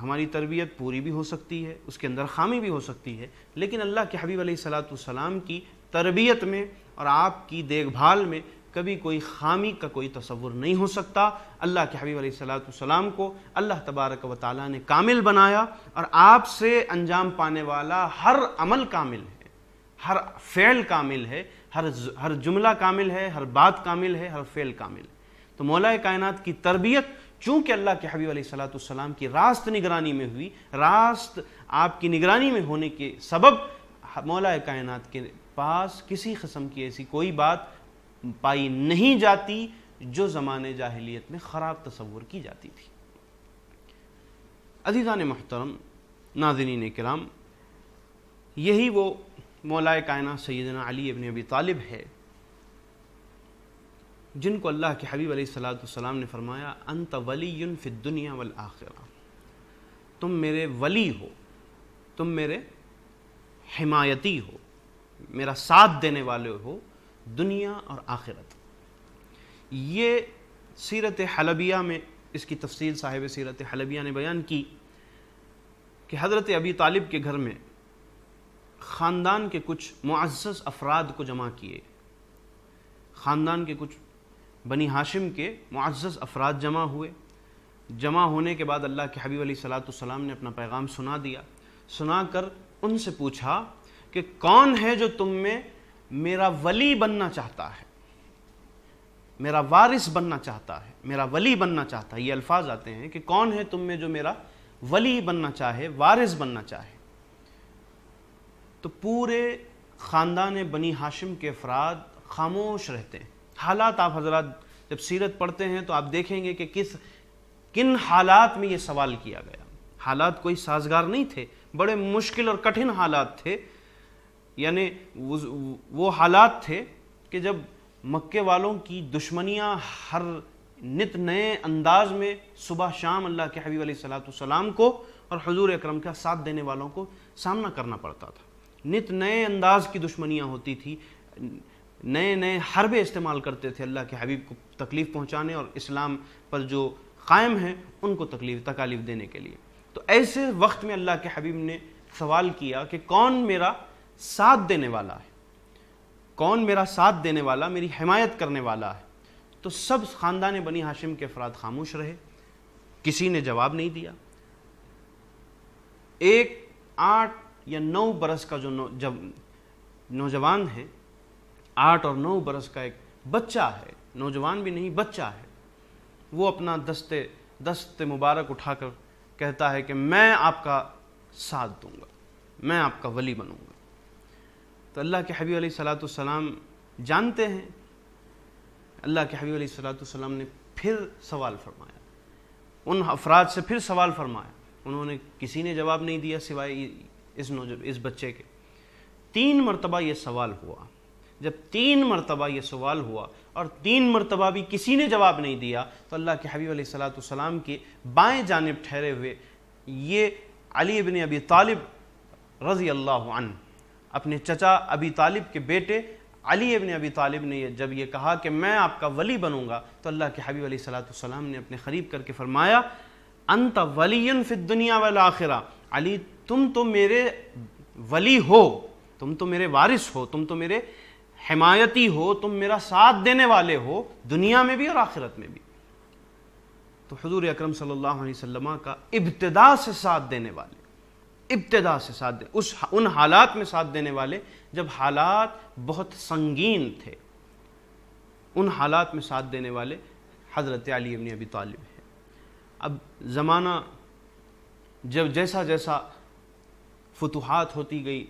S2: ہماری تربیت پوری بھی ہو سکتی ہے، اس کے اندر خامی بھی ہو سکتی ہے، لیکن اللہ کے حبیب علیہ الصلوۃ والسلام کی تربیت میں اور آپ کی دیکھ بھال میں کبھی کوئی خامی کا کوئی تصور نہیں ہو سکتا۔ اللہ کے حبیب علیہ الصلوۃ والسلام کو اللہ تبارک و تعالیٰ نے کامل بنایا، اور آپ سے انجام پانے والا ہر عمل کامل ہے، ہر فعل کامل ہے، ہر جملہ کامل ہے، ہر بات کامل ہے، ہر فعل کامل ہے۔ تو مولا کائنات کی تربیت چونکہ اللہ کے حبیب علیہ الصلوۃ والسلام کی راست نگرانی میں ہوئی، راست آپ کی نگرانی میں ہونے کے سبب مولا کائنات کے پاس کسی قسم کی ایسی کوئی بات پائی نہیں جاتی جو زمانے جاہلیت میں خراب تصور کی جاتی تھی۔ عزیزان محترم، ناظرین کرام، یہی وہ مولا کائنات سیدنا علی ابن ابی طالب ہے جن کو اللہ کے حبیب علیہ الصلوۃ والسلام نے فرمایا انت ولی فی الدنیا والآخرہ، تم میرے ولی ہو، تم میرے حمایتی ہو، میرا ساتھ دینے والے ہو دنیا اور آخرت۔ یہ سیرت حلبیہ میں اس کی تفصیل صاحب سیرت حلبیہ نے بیان کی کہ حضرت ابی طالب کے گھر میں خاندان کے کچھ معزز افراد کو جمع کیے، خاندان کے کچھ بنی ہاشم کے معزز افراد جمع ہوئے۔ جمع ہونے کے بعد اللہ کے حبیب علیہ الصلوۃ والسلام نے اپنا پیغام سنا دیا، سنا کر ان سے پوچھا کہ کون ہے جو تم میں میرا ولی بننا چاہتا ہے، میرا وارث بننا چاہتا ہے، میرا ولی بننا چاہتا ہے۔ یہ الفاظ آتے ہیں کہ کون ہے تم میں جو میرا ولی بننا چاہے، وارث بننا چاہے۔ تو پورے خاندان بنی ہاشم کے افراد خاموش رہتے ہیں۔ حالات آپ حضرات جب سیرت پڑھتے ہیں تو آپ دیکھیں گے کہ کن حالات میں یہ سوال کیا گیا، حالات کوئی سازگار نہیں تھے، بڑے مشکل اور کٹھن حالات تھے. یعنی وہ حالات تھے کہ جب مکے والوں کی دشمنیاں ہر نت نئے انداز میں صبح شام اللہ کے حبیب علیہ الصلوۃ والسلام کو اور حضور اکرم کا ساتھ دینے والوں کو سامنا کرنا پڑتا تھا. نت نئے انداز کی دشمنیاں ہوتی تھی، نئے نئے حربے استعمال کرتے تھے اللہ کے حبیب کو تکلیف پہنچانے اور اسلام پر جو قائم ہیں ان کو تکالیف دینے کے لیے. تو ایسے وقت میں اللہ کے حبیب نے سوال کیا کہ کون میرا ساتھ دینے والا ہے، کون میرا ساتھ دینے والا، میری حمایت کرنے والا ہے. تو سب خاندان بنی ہاشم کے افراد خاموش رہے، کسی نے جواب نہیں دیا. ایک 8 یا 9 برس کا جو نوجوان ہے، 8 اور 9 برس کا ایک بچہ ہے، نوجوان بھی نہیں بچہ ہے، وہ اپنا دست مبارک اٹھا کر کہتا ہے کہ میں آپ کا ساتھ دوں گا، میں آپ کا ولی بنوں گا. تو اللہ کے حبیب علیہ الصلوۃ والسلام جانتے ہیں. اللہ کے حبیب علیہ الصلوۃ والسلام نے پھر سوال فرمایا، ان افراد سے پھر سوال فرمایا. انہوں نے کسی نے جواب نہیں دیا سوائے اس بچے کے. 3 مرتبہ یہ سوال ہوا. جب 3 مرتبہ یہ سوال ہوا اور 3 مرتبہ بھی کسی نے جواب نہیں دیا تو اللہ کے حبیب علیہ الصلوۃ والسلام کے بائیں جانب ٹھہرے ہوئے یہ علی بن ابی طالب رضی اللہ عنہ، اپنے چچا ابی طالب کے بیٹے علی ابن ابی طالب نے جب یہ کہا کہ میں آپ کا ولی بنوں گا تو اللہ کے حبیب علیہ الصلوۃ والسلام نے اپنے قریب کر کے فرمایا انت ولی فی الدنیا والآخرہ، علی تم تو میرے ولی ہو، تم تو میرے وارث ہو، تم تو میرے حمایتی ہو، تم میرا ساتھ دینے والے ہو دنیا میں بھی اور آخرت میں بھی. تو حضور اکرم صلی اللہ علیہ وسلم کا ابتدا سے ساتھ دینے والے، ابتدا سے ساتھ ان حالات میں ساتھ دینے والے جب حالات بہت سنگین تھے، ان حالات میں ساتھ دینے والے حضرت علی ابن ابی طالب ہے. اب زمانہ جب جیسا جیسا فتوحات ہوتی گئی،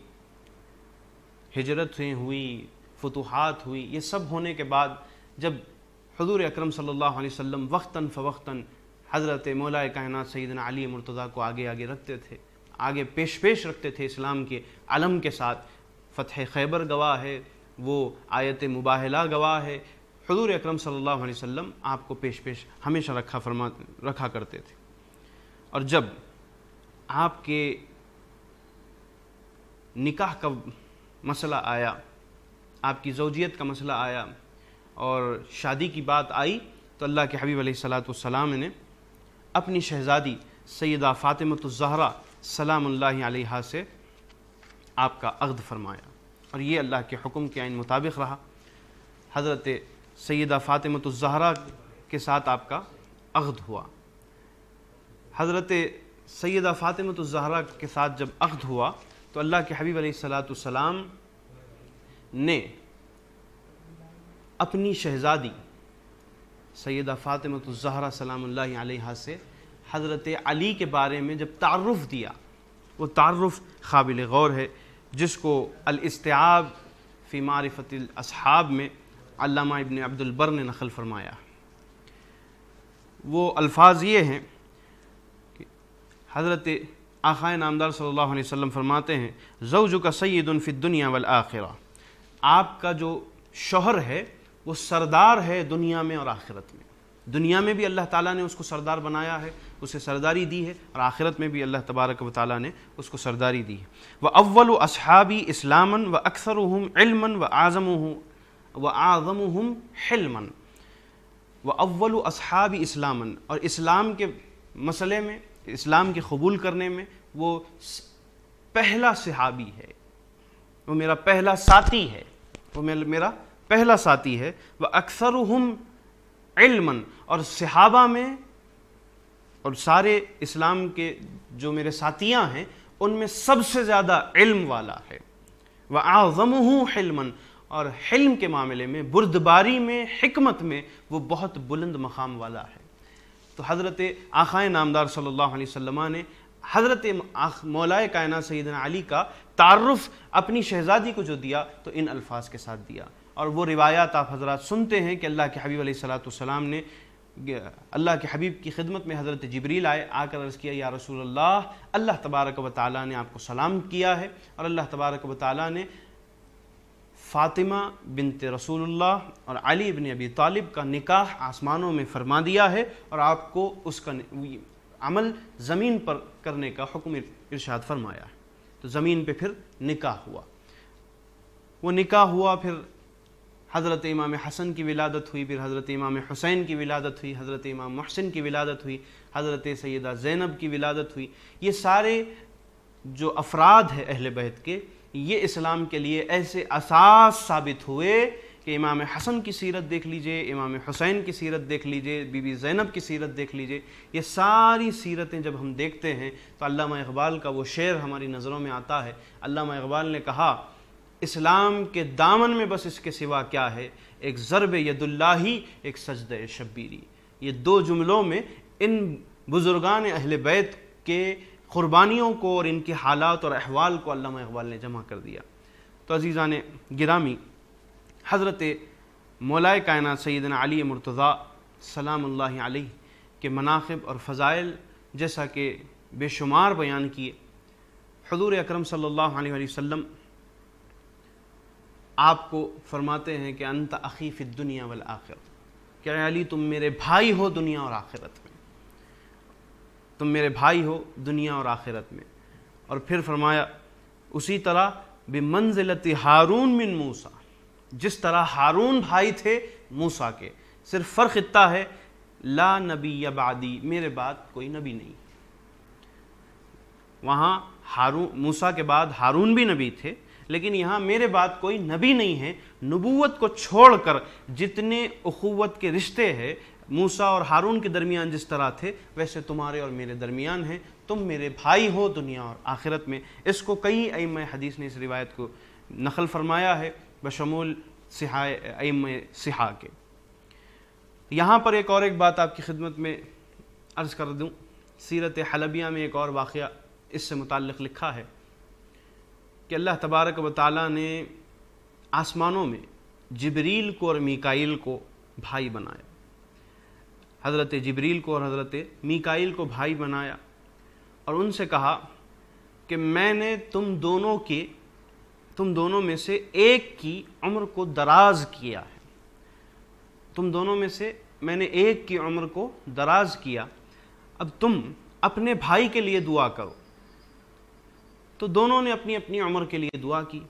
S2: ہجرتیں ہوئی، فتوحات ہوئی، یہ سب ہونے کے بعد جب حضور اکرم صلی اللہ علیہ وسلم وقتاً فوقتاً حضرت مولا کائنات سیدنا علی مرتضیٰ کو آگے رکھتے تھے، آگے پیش رکھتے تھے اسلام کے علم کے ساتھ. فتح خیبر گواہ ہے، وہ آیت مباہلہ گواہ ہے. حضور اکرم صلی اللہ علیہ وسلم آپ کو پیش ہمیشہ رکھا کرتے تھے. اور جب آپ کے نکاح کا مسئلہ آیا، آپ کی زوجیت کا مسئلہ آیا اور شادی کی بات آئی تو اللہ کے حبیب علیہ الصلوۃ والسلام نے اپنی شہزادی سیدہ فاطمۃ الزہرا سلام اللہ علیہا سے آپ کا عقد فرمایا اور یہ اللہ کے حکم کے عین مطابق رہا. حضرت سیدہ فاطمۃ الزہرا کے ساتھ آپ کا عقد ہوا. حضرت سیدہ فاطمۃ الزہرا کے ساتھ جب عقد ہوا تو اللہ کے حبیب علیہ الصلوۃ والسلام نے اپنی شہزادی سیدہ فاطمۃ الزہرا سلام اللہ علیہا سے حضرت علی کے بارے میں جب تعارف دیا، وہ تعارف قابل غور ہے، جس کو الاستیعاب فی معرفت الاصحاب میں علامہ ابن عبد البر نے نقل فرمایا. وہ الفاظ یہ ہیں کہ حضرت آقائے نامدار صلی اللہ علیہ وسلم فرماتے ہیں زوجک سید فی الدنیا والآخرہ، آپ کا جو شوہر ہے وہ سردار ہے دنیا میں اور آخرت میں. دنیا میں بھی اللہ تعالیٰ نے اس کو سردار بنایا ہے، اسے سرداری دی ہے، اور آخرت میں بھی اللہ تبارک و تعالیٰ نے اس کو سرداری دی ہے. وَأَوَّلُ أَصْحَابِي إِسْلَامًا وَأَكْثَرُهُمْ عِلْمًا وَأَعْظَمُهُمْ حِلْمًا. وَأَوَّلُ أَصْحَابِي إِسْلَامًا، اور اسلام کے مسئلے میں، اسلام کے قبول کرنے میں وہ پہلا صحابی ہے، وہ میرا پہلا ساتھی ہے، وہ میرا پہلا ساتھی ہے. وَأَكْثَرُهُمْ علماً، اور صحابہ میں اور سارے اسلام کے جو میرے ساتھیاں ہیں ان میں سب سے زیادہ علم والا ہے. وَأَعْظَمُهُ حِلْمًا، اور حلم کے معاملے میں، بردباری میں، حکمت میں وہ بہت بلند مقام والا ہے. تو حضرت آقائے نامدار صلی اللہ علیہ وسلم نے حضرت مولائے کائنات سیدنا علی کا تعارف اپنی شہزادی کو جو دیا تو ان الفاظ کے ساتھ دیا. اور وہ روایات آپ حضرات سنتے ہیں کہ اللہ کے حبیب علیہ الصلوۃ والسلام نے اللہ کے حبیب کی خدمت میں حضرت جبریل آئے، آ کر عرض کیا یا رسول اللہ، اللہ تبارک و تعالیٰ نے آپ کو سلام کیا ہے اور اللہ تبارک و تعالیٰ نے فاطمہ بنت رسول اللہ اور علی بن ابی طالب کا نکاح آسمانوں میں فرما دیا ہے اور آپ کو اس کا عمل زمین پر کرنے کا حکم ارشاد فرمایا ہے۔ تو زمین پہ پھر نکاح ہوا، وہ نکاح ہوا، پھر حضرت امام حسن کی ولادت ہوئی، پھر حضرت امام حسین کی ولادت ہوئی، حضرت امام محسن کی ولادت ہوئی، حضرت سیدہ زینب کی ولادت ہوئی۔ یہ سارے جو افراد ہیں اہل بیت کے، یہ اسلام کے لیے ایسے اساس ثابت ہوئے کہ امام حسن کی سیرت دیکھ لیجئے، امام حسین کی سیرت دیکھ لیجئے، بی بی زینب کی سیرت دیکھ لیجئے، یہ ساری سیرتیں جب ہم دیکھتے ہیں تو علامہ اقبال کا وہ شعر ہماری نظروں میں آتا ہے۔ علامہ اقبال نے کہا اسلام کے دامن میں بس اس کے سوا کیا ہے، ایک ضرب ید اللہ، ایک سجدہ شبیری۔ یہ دو جملوں میں ان بزرگان اہل بیت کے قربانیوں کو اور ان کے حالات اور احوال کو علامہ اقبال نے جمع کر دیا۔ تو عزیزان گرامی، حضرت مولائے کائنات سیدنا علی مرتضیٰ سلام اللہ علیہ کے مناقب اور فضائل جیسا کہ بے شمار بیان کیے، حضور اکرم صلی اللہ علیہ وسلم آپ کو فرماتے ہیں کہ انت اخی فی الدنیا والآخرہ، کہ اے علی تم میرے بھائی ہو دنیا اور آخرت میں، تم میرے بھائی ہو دنیا اور آخرت میں۔ اور پھر فرمایا اسی طرح بمنزلت ہارون من موسیٰ، جس طرح ہارون بھائی تھے موسیٰ کے، صرف فرق اتنا ہے لا نبی بعدی، میرے بعد کوئی نبی نہیں۔ وہاں موسیٰ کے بعد ہارون بھی نبی تھے، لیکن یہاں میرے بعد کوئی نبی نہیں ہے۔ نبوت کو چھوڑ کر جتنے اخوت کے رشتے ہیں موسیٰ اور ہارون کے درمیان جس طرح تھے، ویسے تمہارے اور میرے درمیان ہیں، تم میرے بھائی ہو دنیا اور آخرت میں۔ اس کو کئی ائمہ حدیث نے اس روایت کو نقل فرمایا ہے بشمول ائمہ صحاح کے۔ یہاں پر ایک بات آپ کی خدمت میں عرض کر دوں، سیرت حلبیہ میں ایک اور واقعہ اس سے متعلق لکھا ہے کہ اللہ تبارک و تعالیٰ نے آسمانوں میں جبریل کو اور میکائیل کو بھائی بنایا، حضرت جبریل کو اور حضرت میکائیل کو بھائی بنایا، اور ان سے کہا کہ میں نے تم دونوں میں سے ایک کی عمر کو دراز کیا ہے، تم دونوں میں سے میں نے ایک کی عمر کو دراز کیا، اب تم اپنے بھائی کے لیے دعا کرو۔ تو دونوں نے اپنی اپنی عمر کے لیے دعا کی،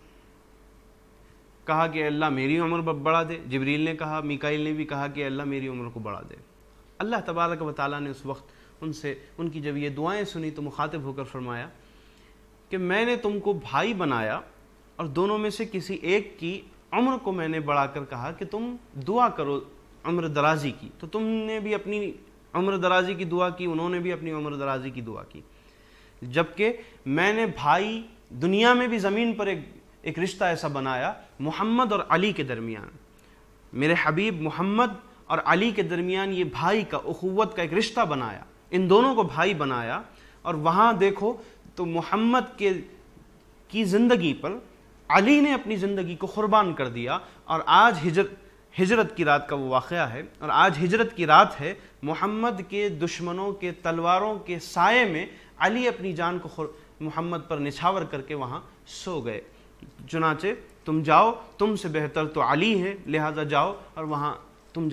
S2: کہا کہ اللہ میری عمر بڑھا دے، جبریل نے کہا، میکائیل نے بھی کہا کہ اللہ میری عمر کو بڑھا دے۔ اللہ تبارک و تعالیٰ نے اس وقت ان کی جب یہ دعائیں سنی تو مخاطب ہو کر فرمایا کہ میں نے تم کو بھائی بنایا اور دونوں میں سے کسی ایک کی عمر کو میں نے بڑھا کر کہا کہ تم دعا کرو عمر درازی کی، تو تم نے بھی اپنی عمر درازی کی دعا کی، انہوں نے بھی اپنی عمر درازی کی دعا کی، جبکہ میں نے بھائی دنیا میں بھی زمین پر ایک رشتہ ایسا بنایا محمد اور علی کے درمیان، میرے حبیب محمد اور علی کے درمیان یہ بھائی کا اخوت کا ایک رشتہ بنایا، ان دونوں کو بھائی بنایا۔ اور وہاں دیکھو تو محمد کی زندگی پر علی نے اپنی زندگی کو قربان کر دیا، اور آج ہجرت کی رات کا وہ واقعہ ہے، اور آج ہجرت کی رات ہے، محمد کے دشمنوں کے تلواروں کے سائے میں علی اپنی جان کو محمد پر نچھاور کر کے وہاں سو گئے۔ چنانچہ تم جاؤ، تم سے بہتر تو علی ہے، لہذا جاؤ اور وہاں تم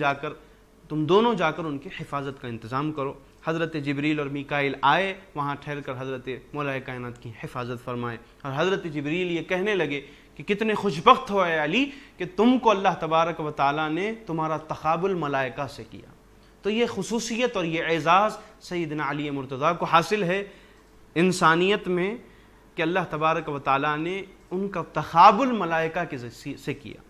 S2: دونوں جا کر ان کی حفاظت کا انتظام کرو۔ حضرت جبریل اور میکائیل آئے، وہاں ٹھہر کر حضرت مولائے کائنات کی حفاظت فرمائے، اور حضرت جبریل یہ کہنے لگے کہ کتنے خوشبخت ہو اے علی کہ تم کو اللہ تبارک و تعالیٰ نے تمہارا تقابل ملائکہ سے کیا۔ تو یہ خصوصیت اور یہ اعزاز سیدنا علی مرتضیٰ کو حاصل ہے انسانیت میں کہ اللہ تبارک و تعالیٰ نے ان کا تقابل ملائکہ سے کیا،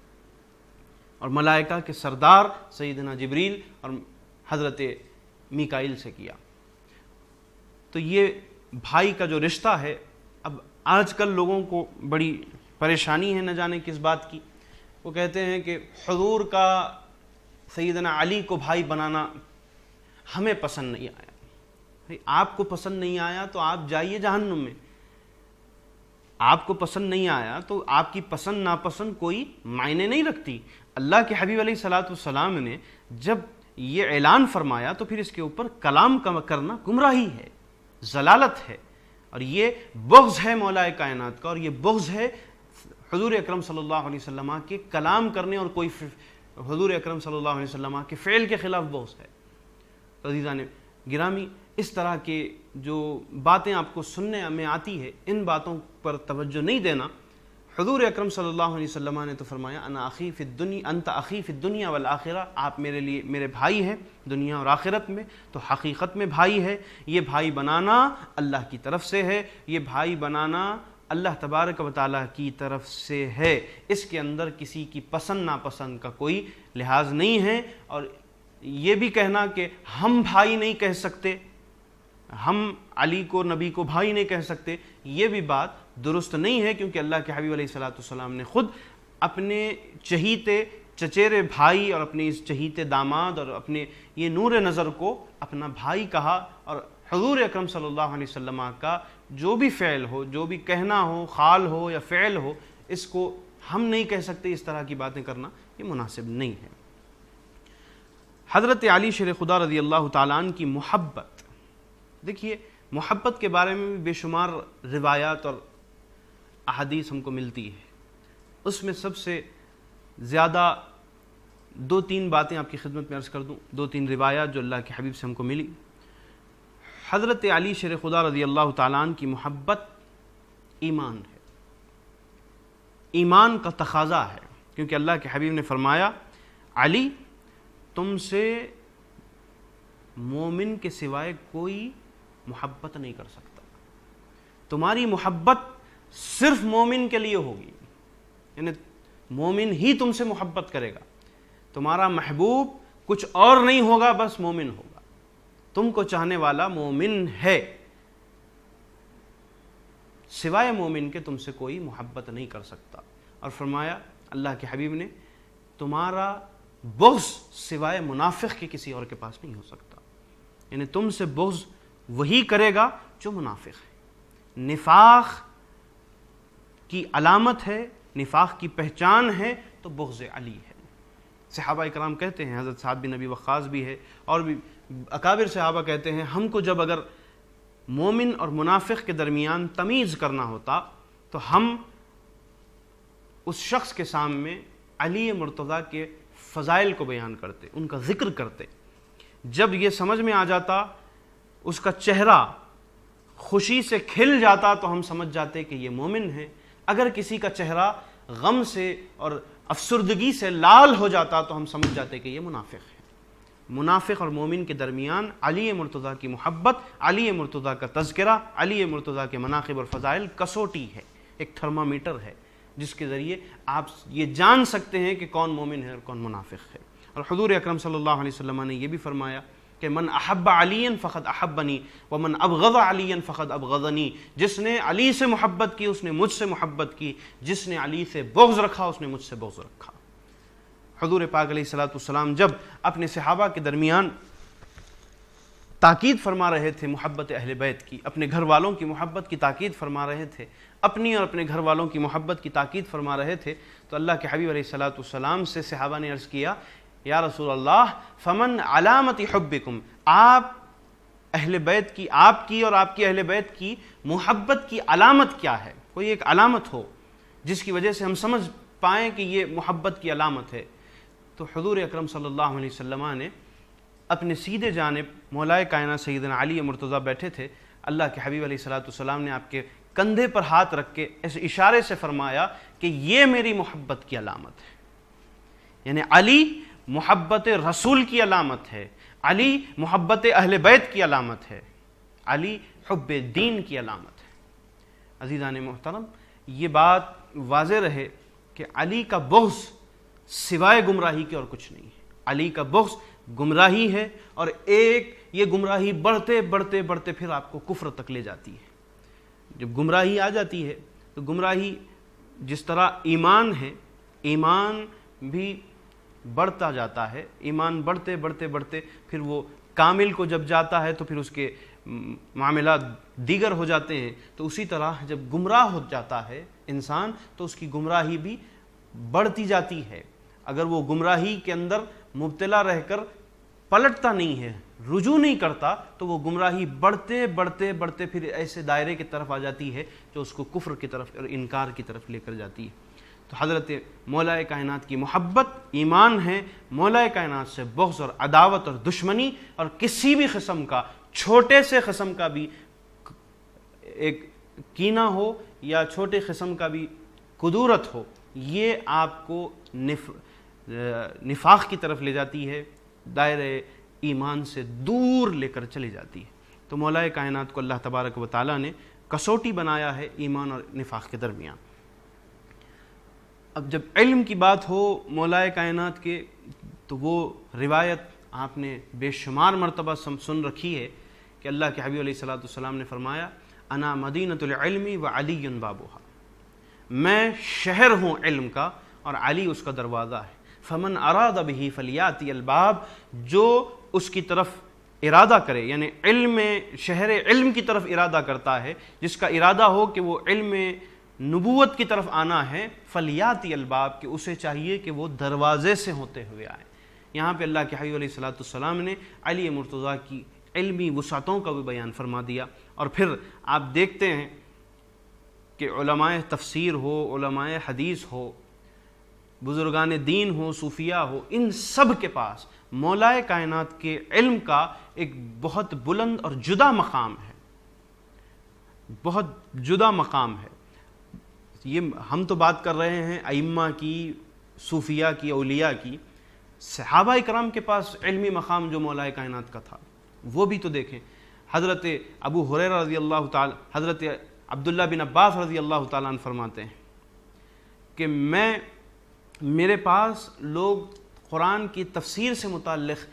S2: اور ملائکہ کے سردار سیدنا جبریل اور حضرت میکائیل سے کیا۔ تو یہ بھائی کا جو رشتہ ہے، اب آج کل لوگوں کو بڑی پریشانی ہے نہ جانے کس بات کی، وہ کہتے ہیں کہ حضور کا سیدنا علی کو بھائی بنانا ہمیں پسند نہیں آیا۔ بھائی آپ کو پسند نہیں آیا تو آپ جائیے جہنم میں، آپ کو پسند نہیں آیا تو آپ کی پسند ناپسند کوئی معنی نہیں رکھتی۔ اللہ کے حبیب علیہ الصلوۃ والسلام نے جب یہ اعلان فرمایا تو پھر اس کے اوپر کلام کرنا گمراہی ہے، ضلالت ہے، اور یہ بغض ہے مولا کائنات کا، اور یہ بغض ہے حضور اکرم صلی اللہ علیہ وسلم کے کلام کرنے اور کوئی حضور اکرم صلی اللہ علیہ وسلم کے فعل کے خلاف بغض ہے۔ تو عزیزان گرامی، اس طرح کے جو باتیں آپ کو سننے میں آتی ہے، ان باتوں پر توجہ نہیں دینا۔ حضور اکرم صلی اللہ علیہ وسلم نے تو فرمایا انا اخی فی الدنیا انت اخی فی الدنیا والآخرہ، آپ میرے لیے میرے بھائی ہیں دنیا اور آخرت میں، تو حقیقت میں بھائی ہے۔ یہ بھائی بنانا اللہ کی طرف سے ہے، یہ بھائی بنانا اللہ تبارک و تعالیٰ کی طرف سے ہے، اس کے اندر کسی کی پسند ناپسند کا کوئی لحاظ نہیں ہے۔ اور یہ بھی کہنا کہ ہم بھائی نہیں کہہ سکتے، ہم علی کو نبی کو بھائی نہیں کہہ سکتے، یہ بھی بات درست نہیں ہے، کیونکہ اللہ کے حبیب علیہ السلام نے خود اپنے چہیتے چچیرے بھائی اور اپنے اس چہیتے داماد اور اپنے یہ نور نظر کو اپنا بھائی کہا۔ اور حضور اکرم صلی اللہ علیہ وسلم کا جو بھی فعل ہو، جو بھی کہنا ہو، خال ہو یا فعل ہو، اس کو ہم نہیں کہہ سکتے، اس طرح کی باتیں کرنا یہ مناسب نہیں ہے۔ حضرت علی شیر خدا رضی اللہ تعالیٰ عنہ کی محبت، دیکھیے محبت کے بارے میں بھی بے شمار روایات اور احادیث ہم کو ملتی ہے، اس میں سب سے زیادہ دو تین باتیں آپ کی خدمت میں عرض کر دوں، دو تین روایات جو اللہ کے حبیب سے ہم کو ملی۔ حضرت علی شیر خدا رضی اللہ تعالیٰ عنہ کی محبت ایمان ہے، ایمان کا تقاضا ہے، کیونکہ اللہ کے حبیب نے فرمایا علی تم سے مومن کے سوائے کوئی محبت نہیں کر سکتا، تمہاری محبت صرف مومن کے لیے ہوگی، یعنی مومن ہی تم سے محبت کرے گا، تمہارا محبوب کچھ اور نہیں ہوگا، بس مومن ہوگا، تم کو چاہنے والا مومن ہے، سوائے مومن کے تم سے کوئی محبت نہیں کر سکتا۔ اور فرمایا اللہ کے حبیب نے تمہارا بغض سوائے منافق کے کسی اور کے پاس نہیں ہو سکتا، یعنی تم سے بغض وہی کرے گا جو منافق ہے۔ نفاق کی علامت ہے، نفاق کی پہچان ہے تو بغض علی ہے۔ صحابہ اکرام کہتے ہیں، حضرت سعد بن نبی وقاص بھی ہے اور بھی اکابر صحابہ کہتے ہیں، ہم کو جب اگر مومن اور منافق کے درمیان تمیز کرنا ہوتا تو ہم اس شخص کے سامنے علی مرتضیٰ کے فضائل کو بیان کرتے، ان کا ذکر کرتے۔ جب یہ سمجھ میں آ جاتا، اس کا چہرہ خوشی سے کھل جاتا تو ہم سمجھ جاتے کہ یہ مومن ہے۔ اگر کسی کا چہرہ غم سے اور افسردگی سے لال ہو جاتا تو ہم سمجھ جاتے کہ یہ منافق ہے۔ منافق اور مومن کے درمیان علی مرتضیٰ کی محبت، علی مرتضیٰ کا تذکرہ، علی مرتضیٰ کے مناقب اور فضائل کسوٹی ہے، ایک تھرمامیٹر ہے جس کے ذریعے آپ یہ جان سکتے ہیں کہ کون مومن ہے اور کون منافق ہے۔ اور حضور اکرم صلی اللہ علیہ وسلم نے یہ بھی فرمایا کہ من احب علی فقد احبنی ومن ابغض علی فقد ابغضنی، جس نے علی سے محبت کی اس نے مجھ سے محبت کی، جس نے علی سے بغض رکھا اس نے مجھ سے بغض رکھا۔ حضور پاک علیہ الصلوۃ والسلام جب اپنے صحابہ کے درمیان تاکید فرما رہے تھے محبت اہل بیت کی، اپنے گھر والوں کی محبت کی تاکید فرما رہے تھے، اپنی اور اپنے گھر والوں کی محبت کی تاکید فرما رہے تھے، تو اللہ کے حبیب علیہ الصلوۃ والسلام سے صحابہ نے عرض کیا یا رسول اللہ فمن علامت حبکم، آپ اہل بیت کی، آپ کی اور آپ کی اہل بیت کی محبت کی علامت کیا ہے؟ کوئی ایک علامت ہو جس کی وجہ سے ہم سمجھ پائیں کہ یہ محبت کی علامت ہے۔ تو حضور اکرم صلی اللہ علیہ وسلم نے اپنے سیدھے جانب مولا کائنات سیدنا علی مرتضیٰ بیٹھے تھے، اللہ کے حبیب علیہ الصلوۃ والسلام نے آپ کے کندھے پر ہاتھ رکھ کے اس اشارے سے فرمایا کہ یہ میری محبت کی علامت ہے، یعنی علی محبت رسول کی علامت ہے، علی محبت اہل بیت کی علامت ہے، علی حب دین کی علامت ہے۔ عزیزان محترم، یہ بات واضح رہے کہ علی کا بغض سوائے گمراہی کے اور کچھ نہیں ہے، علی کا بغض گمراہی ہے، اور ایک یہ گمراہی بڑھتے بڑھتے بڑھتے پھر آپ کو کفر تک لے جاتی ہے۔ جب گمراہی آ جاتی ہے تو گمراہی جس طرح ایمان ہے، ایمان بھی بڑھتا جاتا ہے، ایمان بڑھتے بڑھتے بڑھتے پھر وہ کامل کو جب جاتا ہے تو پھر اس کے معاملات دیگر ہو جاتے ہیں، تو اسی طرح جب گمراہ ہو جاتا ہے انسان تو اس کی گمراہی بھی بڑھتی جاتی ہے۔ اگر وہ گمراہی کے اندر مبتلا رہ کر پلٹتا نہیں ہے، رجوع نہیں کرتا، تو وہ گمراہی بڑھتے بڑھتے بڑھتے پھر ایسے دائرے کی طرف آ جاتی ہے جو اس کو کفر کی طرف اور انکار کی طرف لے کر جاتی ہے۔ تو حضرت مولا کائنات کی محبت ایمان ہے، مولا کائنات سے بغض اور عداوت اور دشمنی اور کسی بھی قسم کا، چھوٹے سے قسم کا بھی ایک کینہ ہو یا چھوٹے قسم کا بھی کدورت ہو، یہ آپ کو نفاق کی طرف لے جاتی ہے، دائرے ایمان سے دور لے کر چلی جاتی ہے۔ تو مولا کائنات کو اللہ تبارک و تعالیٰ نے کسوٹی بنایا ہے ایمان اور نفاق کے درمیان۔ اب جب علم کی بات ہو مولا کائنات کے، تو وہ روایت آپ نے بے شمار مرتبہ سن رکھی ہے کہ اللہ کے حبیب علیہ الصلوۃ والسلام نے فرمایا انا مدینۃ العلم وعلی بابها، میں شہر ہوں علم کا اور علی اس کا دروازہ ہے۔ فمن اراد به فلیاتی الباب، جو اس کی طرف ارادہ کرے، یعنی علم شہر علم کی طرف ارادہ کرتا ہے، جس کا ارادہ ہو کہ وہ علم نبوت کی طرف آنا ہے، فلیاتی الباب، کہ اسے چاہیے کہ وہ دروازے سے ہوتے ہوئے آئے۔ یہاں پہ اللہ کے حبیب علیہ الصلوۃ والسلام نے علی مرتضیٰ کی علمی وسعتوں کا بھی بیان فرما دیا۔ اور پھر آپ دیکھتے ہیں کہ علماء تفسیر ہو، علماء حدیث ہو، بزرگان دین ہو، صوفیاء ہو، ان سب کے پاس مولا کائنات کے علم کا ایک بہت بلند اور جدا مقام ہے، بہت جدا مقام ہے۔ یہ ہم تو بات کر رہے ہیں ائمہ کی، صوفیاء کی، اولیاء کی، صحابہ اکرام کے پاس علمی مقام جو مولا کائنات کا تھا وہ بھی تو دیکھیں۔ حضرت ابو ہریرہ رضی اللہ تعالی، حضرت عبداللہ بن عباس رضی اللہ تعالیٰ عنہ فرماتے ہیں کہ میرے پاس لوگ قرآن کی تفسیر سے متعلق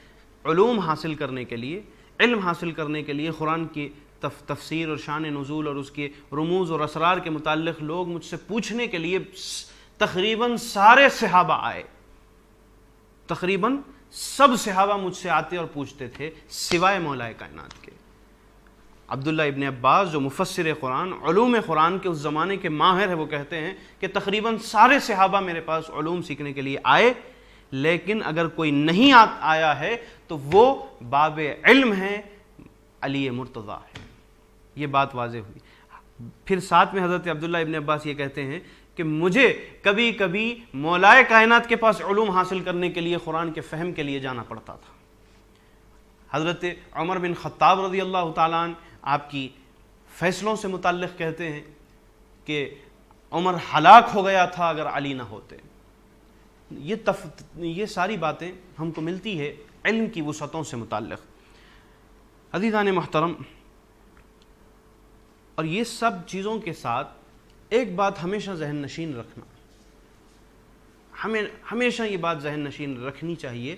S2: علوم حاصل کرنے کے لیے، علم حاصل کرنے کے لیے، قرآن کی تفسیر اور شان نزول اور اس کے رموز اور اسرار کے متعلق لوگ مجھ سے پوچھنے کے لیے تقریباً سارے صحابہ آئے، تقریباً سب صحابہ مجھ سے آتے اور پوچھتے تھے سوائے مولا کائنات کے۔ عبداللہ ابن عباس جو مفسر قرآن، علوم قرآن کے اس زمانے کے ماہر ہیں، وہ کہتے ہیں کہ تقریباً سارے صحابہ میرے پاس علوم سیکھنے کے لیے آئے، لیکن اگر کوئی نہیں آیا ہے تو وہ باب علم ہے، علی مرتضیٰ ہے۔ یہ بات واضح ہوئی۔ پھر ساتھ میں حضرت عبداللہ ابن عباس یہ کہتے ہیں کہ مجھے کبھی کبھی مولا کائنات کے پاس علوم حاصل کرنے کے لیے، قرآن کے فہم کے لیے جانا پڑتا تھا۔ حضرت عمر بن خطاب رضی اللہ تعالیٰ عنہ آپ کی فیصلوں سے متعلق کہتے ہیں کہ عمر ہلاک ہو گیا تھا اگر علی نہ ہوتے۔ یہ ساری باتیں ہم کو ملتی ہے علم کی وسعتوں سے متعلق۔ عزیزان محترم، اور یہ سب چیزوں کے ساتھ ایک بات ہمیشہ ذہن نشین رکھنا، ہمیں ہمیشہ یہ بات ذہن نشین رکھنی چاہیے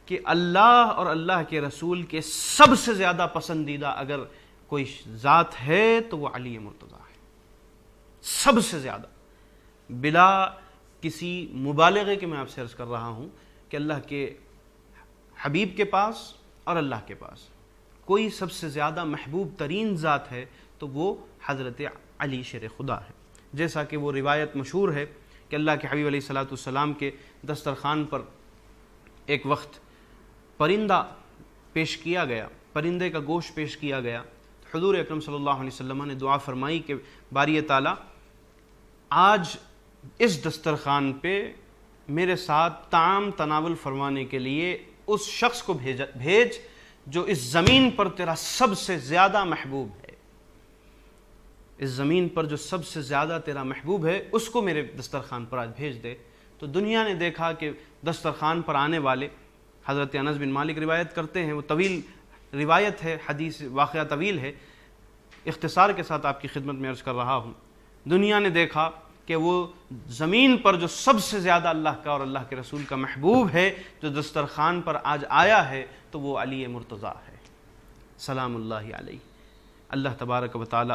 S2: کہ اللہ اور اللہ کے رسول کے سب سے زیادہ پسندیدہ اگر کوئی ذات ہے تو وہ علی مرتضیٰ ہے، سب سے زیادہ، بلا کسی مبالغے کے میں آپ سے عرض کر رہا ہوں کہ اللہ کے حبیب کے پاس اور اللہ کے پاس کوئی سب سے زیادہ محبوب ترین ذات ہے تو وہ حضرت علی شیر خدا ہے۔ جیسا کہ وہ روایت مشہور ہے کہ اللہ کے حبیب علیہ الصلوۃ والسلام کے دسترخوان پر ایک وقت پرندہ پیش کیا گیا، پرندے کا گوشت پیش کیا گیا۔ حضور اکرم صلی اللہ علیہ وسلم نے دعا فرمائی کہ باری تعالیٰ آج اس دسترخوان پہ میرے ساتھ طعام تناول فرمانے کے لیے اس شخص کو بھیج جو اس زمین پر تیرا سب سے زیادہ محبوب ہے، اس زمین پر جو سب سے زیادہ تیرا محبوب ہے اس کو میرے دسترخوان پر آج بھیج دے۔ تو دنیا نے دیکھا کہ دسترخوان پر آنے والے، حضرت انس بن مالک روایت کرتے ہیں، وہ طویل روایت ہے، حدیث واقعہ طویل ہے، اختصار کے ساتھ آپ کی خدمت میں عرض کر رہا ہوں۔ دنیا نے دیکھا کہ وہ زمین پر جو سب سے زیادہ اللہ کا اور اللہ کے رسول کا محبوب ہے جو دسترخوان پر آج آیا ہے تو وہ علی مرتضیٰ ہے، سلام اللہ علیہ۔ اللہ تبارک و تعالی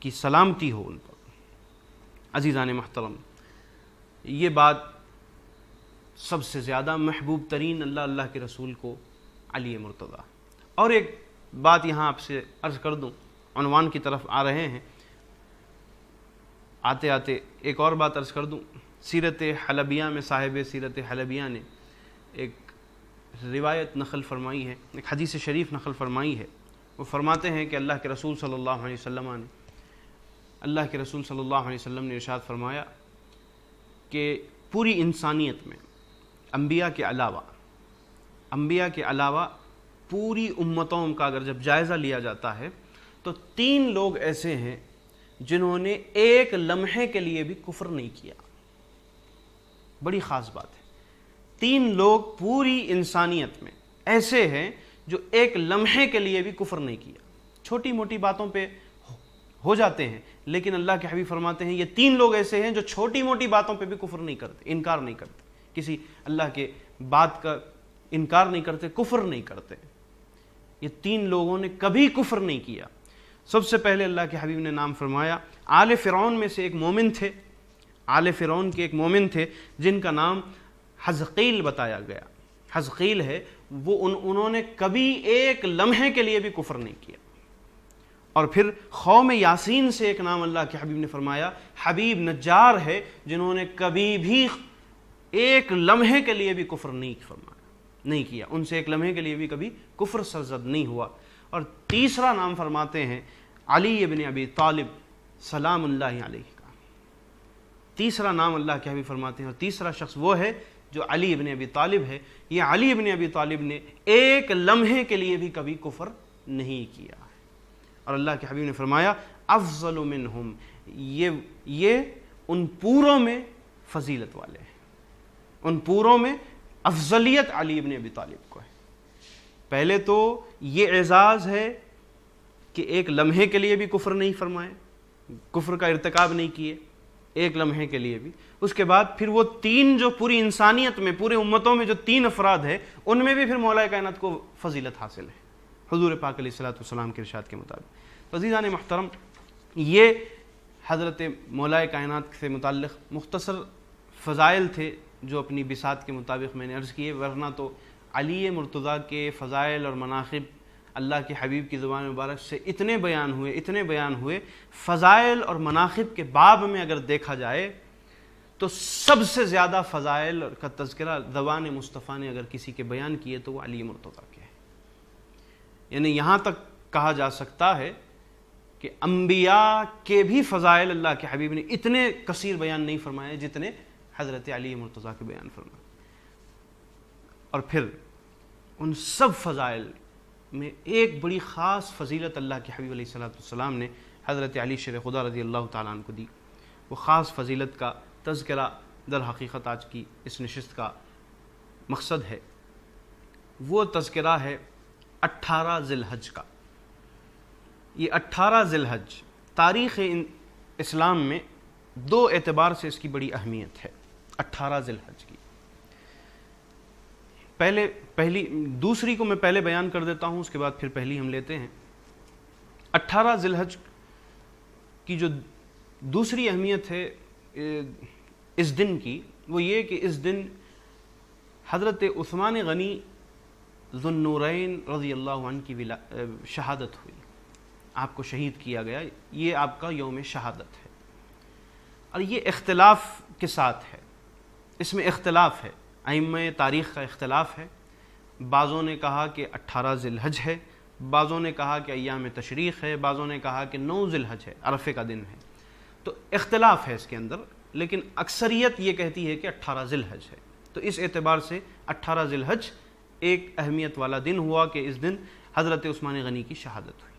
S2: کی سلامتی ہو ان پر۔ عزیزان محترم، یہ بات سب سے زیادہ محبوب ترین اللہ کے رسول کو علی مرتضیٰ۔ اور ایک بات یہاں آپ سے عرض کر دوں، عنوان کی طرف آ رہے ہیں، آتے آتے ایک اور بات عرض کر دوں۔ سیرت حلبیہ میں صاحب سیرت حلبیہ نے ایک روایت نقل فرمائی ہے، ایک حدیث شریف نقل فرمائی ہے. وہ فرماتے ہیں کہ اللہ کے رسول صلی اللہ علیہ وسلم نے ارشاد فرمایا کہ پوری انسانیت میں انبیاء کے علاوہ پوری امتوں کا اگر جب جائزہ لیا جاتا ہے تو 3 لوگ ایسے ہیں جنہوں نے ایک لمحے کے لیے بھی کفر نہیں کیا. بڑی خاص بات ہے. 3 لوگ پوری انسانیت میں ایسے ہیں جو ایک لمحے کے لیے بھی کفر نہیں کیا. چھوٹی موٹی باتوں پہ ہو جاتے ہیں، لیکن اللہ کے حبیب فرماتے ہیں یہ 3 لوگ ایسے ہیں جو چھوٹی موٹی باتوں پہ بھی کفر نہیں کرتے، انکار نہیں کرتے، کسی اللہ کے بات کا انکار نہیں کرتے، کفر نہیں کرتے. یہ 3 لوگوں نے کبھی کفر نہیں کیا. سب سے پہلے اللہ کے حبیب نے نام فرمایا آل فرعون میں سے ایک مومن تھے، آل فرعون کے ایک مومن تھے جن کا نام حزقیل بتایا گیا. حزقیل ہے وہ انہوں نے کبھی ایک لمحے کے لیے بھی کفر نہیں کیا. اور پھر قوم یاسین سے ایک نام اللہ کے حبیب نے فرمایا حبیب نجار ہے جنہوں نے کبھی بھی ایک لمحے کے لیے بھی کفر نہیں کیا. ان سے ایک لمحے کے لیے بھی کبھی کفر سرزد نہیں ہوا. اور تیسرا نام فرماتے ہیں علی ابن ابی طالب سلام اللہ علیہ کا. تیسرا نام اللہ کے حبیب فرماتے ہیں اور تیسرا شخص وہ ہے جو علی ابن ابی طالب ہے. یہ علی ابن ابی طالب نے ایک لمحے کے لیے بھی کبھی کفر نہیں کیا. اور اللہ کے حبیب نے فرمایا افضل منہم، یہ ان پوروں میں فضیلت والے ہیں، ان پوروں میں افضلیت علی ابن ابی طالب کو ہے. پہلے تو یہ اعزاز ہے کہ ایک لمحے کے لیے بھی کفر نہیں فرمائے، کفر کا ارتکاب نہیں کیے ایک لمحے کے لیے بھی. اس کے بعد پھر وہ 3 جو پوری انسانیت میں پورے امتوں میں جو 3 افراد ہیں ان میں بھی پھر مولا کائنات کو فضیلت حاصل ہے حضور پاک علیہ الصلوۃ والسلام کے ارشاد کے مطابق. عزیزان محترم، یہ حضرت مولا کائنات سے متعلق مختصر فضائل تھے جو اپنی بساط کے مطابق میں نے عرض کیے، ورنہ تو علی مرتضیٰ کے فضائل اور مناقب اللہ کے حبیب کی زبان مبارک سے اتنے بیان ہوئے. فضائل اور مناقب کے باب میں اگر دیکھا جائے تو سب سے زیادہ فضائل کا تذکرہ زبان مصطفیٰ نے اگر کسی کے بیان کیے تو وہ علی مرتضیٰ کے ہیں. یعنی یہاں تک کہا جا سکتا ہے کہ انبیاء کے بھی فضائل اللہ کے حبیب نے اتنے کثیر بیان نہیں فرمائے جتنے حضرت علی مرتضیٰ کے بیان فرمائے. اور پھر ان سب فضائل میں ایک بڑی خاص فضیلت اللہ کے حبیب علیہ الصلوۃ والسلام نے حضرت علی شیر خدا رضی اللہ تعالیٰ عنہ کو دی. وہ خاص فضیلت کا تذکرہ در حقیقت آج کی اس نشست کا مقصد ہے. وہ تذکرہ ہے 18 ذی الحج کا. یہ 18 ذی الحج تاریخ اسلام میں 2 اعتبار سے اس کی بڑی اہمیت ہے. 18 ذی الحج کی دوسری کو میں پہلے بیان کر دیتا ہوں، اس کے بعد پھر پہلی ہم لیتے ہیں. 18 ذی الحج کی جو دوسری اہمیت ہے اس دن کی، وہ یہ کہ اس دن حضرت عثمان غنی ذو النورین رضی اللہ عنہ کی شہادت ہوئی. آپ کو شہید کیا گیا، یہ آپ کا یوم شہادت ہے. اور یہ اختلاف کے ساتھ ہے، اس میں اختلاف ہے، ائمہ تاریخ کا اختلاف ہے. بعضوں نے کہا کہ 18 ذی الحج ہے، بعضوں نے کہا کہ ایام تشریق ہے، بعضوں نے کہا کہ 9 ذی الحج ہے، عرفے کا دن ہے. تو اختلاف ہے اس کے اندر، لیکن اکثریت یہ کہتی ہے کہ 18 ذی الحج ہے. تو اس اعتبار سے 18 ذی الحج ایک اہمیت والا دن ہوا کہ اس دن حضرت عثمان غنی کی شہادت ہوئی.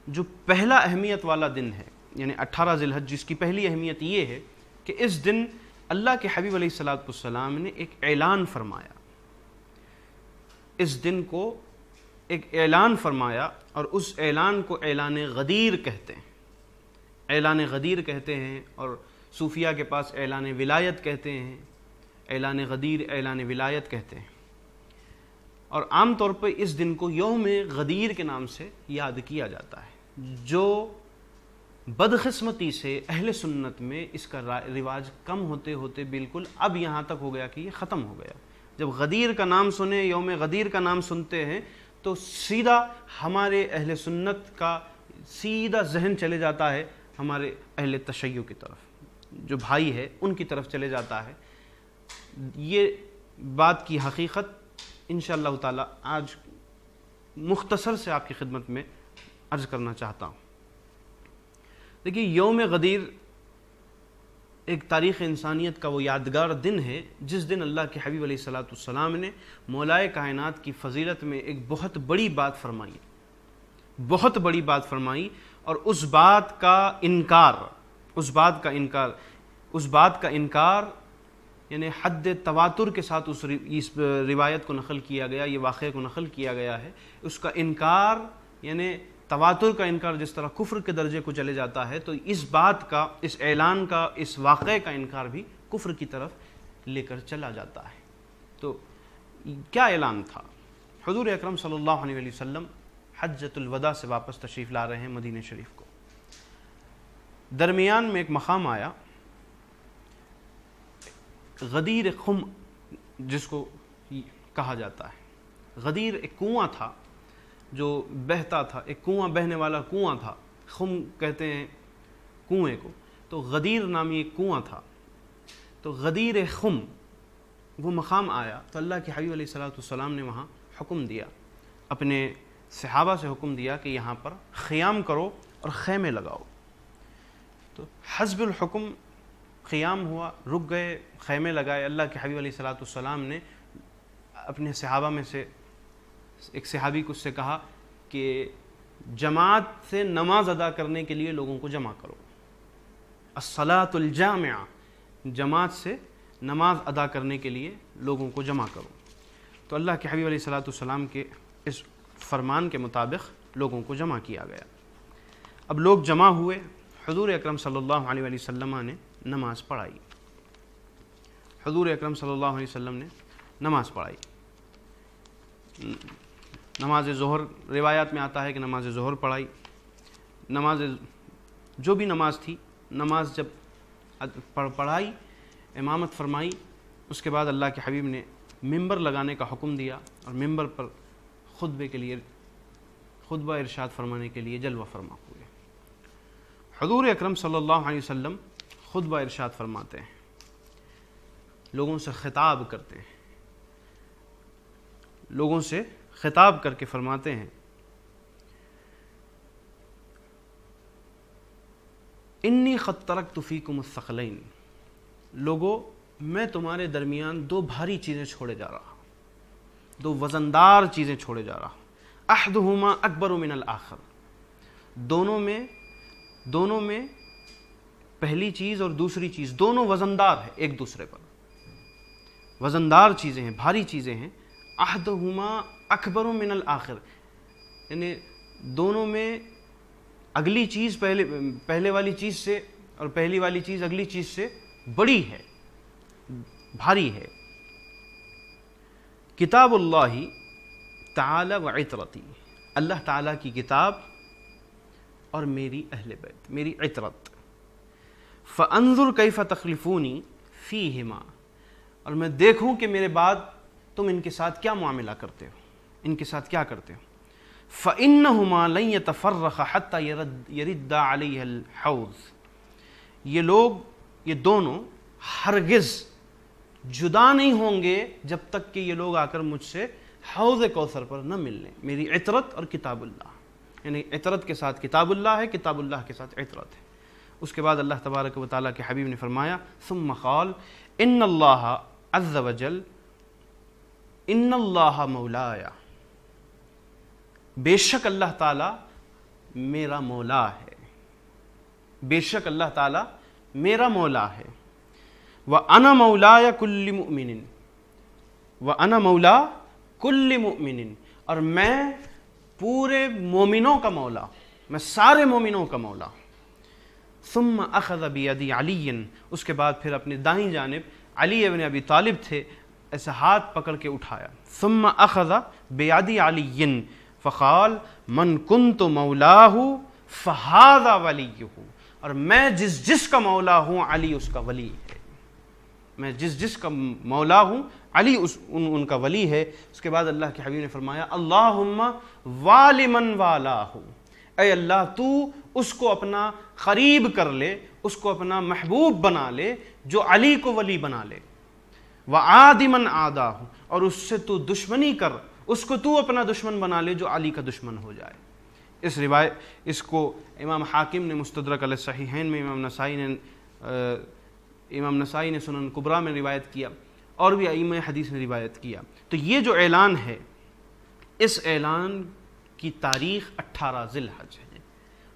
S2: جو پہلا اہمیت والا دن ہے یعنی 18 ذی الحج، جس کی پہلی اہمیت یہ ہے کہ اس دن اللہ کے حبیب علیہ الصلوۃ والسلام نے ایک اعلان فرمایا. اس دن کو ایک اعلان فرمایا اور اس اعلان کو اعلان غدیر کہتے ہیں. اعلان غدیر کہتے ہیں اور صوفیہ کے پاس اعلان ولایت کہتے ہیں. اعلان غدیر اعلان ولایت کہتے ہیں. اور عام طور پر اس دن کو یوم غدیر کے نام سے یاد کیا جاتا ہے. جو بدقسمتی سے اہل سنت میں اس کا رواج کم ہوتے ہوتے بالکل اب یہاں تک ہو گیا کہ یہ ختم ہو گیا. جب غدیر کا نام سنیں، یوم غدیر کا نام سنتے ہیں تو سیدھا ہمارے اہل سنت کا سیدھا ذہن چلے جاتا ہے ہمارے اہل تشیع کی طرف، جو بھائی ہے ان کی طرف چلے جاتا ہے. یہ بات کی حقیقت انشاءاللہ تعالی آج مختصر سے آپ کی خدمت میں عرض کرنا چاہتا ہوں۔ دیکھیے، یوم غدیر ایک تاریخ انسانیت کا وہ یادگار دن ہے جس دن اللہ کے حبیب علیہ الصلوۃ والسلام نے مولائے کائنات کی فضیلت میں ایک بہت بڑی بات فرمائی، بہت بڑی بات فرمائی، اور اس بات کا انکار یعنی حد تواتر کے ساتھ اس روایت کو نقل کیا گیا، یہ واقعے کو نقل کیا گیا ہے۔ اس کا انکار یعنی تواتر کا انکار جس طرح کفر کے درجے کو چلے جاتا ہے، تو اس بات کا، اس اعلان کا، اس واقعے کا انکار بھی کفر کی طرف لے کر چلا جاتا ہے۔ تو کیا اعلان تھا؟ حضور اکرم صلی اللہ علیہ وسلم حجۃ الوداع سے واپس تشریف لا رہے ہیں مدینہ شریف کو۔ درمیان میں ایک مقام آیا، غدیر خم جس کو کہا جاتا ہے۔ غدیر ایک کنواں تھا جو بہتا تھا، ایک کنواں، بہنے والا کنواں تھا، خم کہتے ہیں کنویں کو، تو غدیر نامی ایک کنواں تھا۔ تو غدیر خم وہ مقام آیا تو اللہ کے حبیب علیہ الصلوۃ والسلام نے وہاں حکم دیا، اپنے صحابہ سے حکم دیا کہ یہاں پر قیام کرو اور خیمے لگاؤ۔ تو حسب الحکم قیام ہوا، رک گئے، خیمے لگائے۔ اللہ کے حبیب علیہ الصلوۃ والسلام نے اپنے صحابہ میں سے ایک صحابی کو اس سے کہا کہ جماعت سے نماز ادا کرنے کے لیے لوگوں کو جمع کرو، الصلاۃ الجامعہ، جماعت سے نماز ادا کرنے کے لیے لوگوں کو جمع کرو۔ تو اللہ کے حبیب علیہ الصلوۃ والسلام کے اس فرمان کے مطابق لوگوں کو جمع کیا گیا۔ اب لوگ جمع ہوئے، حضور اکرم صلی اللہ علیہ وسلم نے نماز پڑھائی، حضور اکرم صلی اللہ علیہ وسلم نے نماز پڑھائی۔ نماز ظہر، روایات میں آتا ہے کہ نماز ظہر پڑھائی، نماز جو بھی نماز تھی، نماز جب پڑھائی، امامت فرمائی، اس کے بعد اللہ کے حبیب نے ممبر لگانے کا حکم دیا اور ممبر پر خطبے کے لیے، خطبہ ارشاد فرمانے کے لیے جلوہ فرما ہوئے۔ حضور اکرم صلی اللہ علیہ وسلم خطبہ ارشاد فرماتے ہیں، لوگوں سے خطاب کرتے ہیں، لوگوں سے خطاب کر کے فرماتے ہیں، انی قد ترکت فیکم الثقلین، لوگو میں تمہارے درمیان دو بھاری چیزیں چھوڑے جا رہا ہوں، دو وزندار چیزیں چھوڑے جا رہا ہوں، احدہما اکبر من الآخر، دونوں میں پہلی چیز اور دوسری چیز دونوں وزندار ہیں ایک دوسرے پر، وزندار چیزیں ہیں، بھاری چیزیں ہیں۔ احدہما اکبر من الآخر، یعنی دونوں میں اگلی چیز پہلے والی چیز سے اور پہلی والی چیز اگلی چیز سے بڑی ہے، بھاری ہے۔ کتاب اللہ تعالی و عطرتی، اللہ تعالیٰ کی کتاب اور میری اہل بیت، میری عطرت۔ فانظر کیف تخلفونی فیہما، اور میں دیکھوں کہ میرے بعد تم ان کے ساتھ کیا معاملہ کرتے ہو، ان کے ساتھ کیا کرتے ہو۔ فإنہما لن يتفرقا حتی یرد علیہ الحوض، یہ لوگ، یہ دونوں ہرگز جدا نہیں ہوں گے جب تک کہ یہ لوگ آ کر مجھ سے حوض کوثر پر نہ مل لیں۔ میری عطرت اور کتاب اللہ، یعنی عطرت کے ساتھ کتاب اللہ ہے، کتاب اللہ کے ساتھ عطرت ہے۔ اس کے بعد اللہ تبارک و تعالیٰ کے حبیب نے فرمایا، ثم قال ان اللہ عز وجل ان اللہ مولایا، بے شک اللہ تعالیٰ میرا مولا ہے، بے شک اللہ تعالیٰ میرا مولا ہے۔ وَأَنَا مَوْلَايَ كُلِّ مُؤْمِنٍ، وَأَنَا مَوْلَا كُلِّ مُؤْمِنٍ، اور میں پورے مومنوں کا مولا، میں سارے مومنوں کا مولا۔ ثم اخذ بيد علی، اس کے بعد پھر اپنے دائیں جانب علی ابن ابی طالب تھے، ایسا ہاتھ پکڑ کے اٹھایا۔ ثم اخذ بيد علی فقال من كنت مولاه فهذا وليه، اور میں جس کا مولا ہوں علی اس کا ولی ہے، میں جس کا مولا ہوں علی ان کا ولی ہے۔ اس کے بعد اللہ کے حبیب نے فرمایا اللہم والی من والاہ، اے اللہ تو اس کو اپنا قریب کر لے، اس کو اپنا محبوب بنا لے جو علی کو ولی بنا لے۔ وعاد من عاداہ، اور اس سے تو دشمنی کر، اس کو تو اپنا دشمن بنا لے جو علی کا دشمن ہو جائے۔ اس کو امام حاکم نے مستدرک علی الصحیحین میں، امام نسائی نے سنن کبریٰ میں روایت کیا، اور بھی ائمہ حدیث نے روایت کیا۔ تو یہ جو اعلان ہے، اس اعلان کی تاریخ 18 ذی الحج ہے۔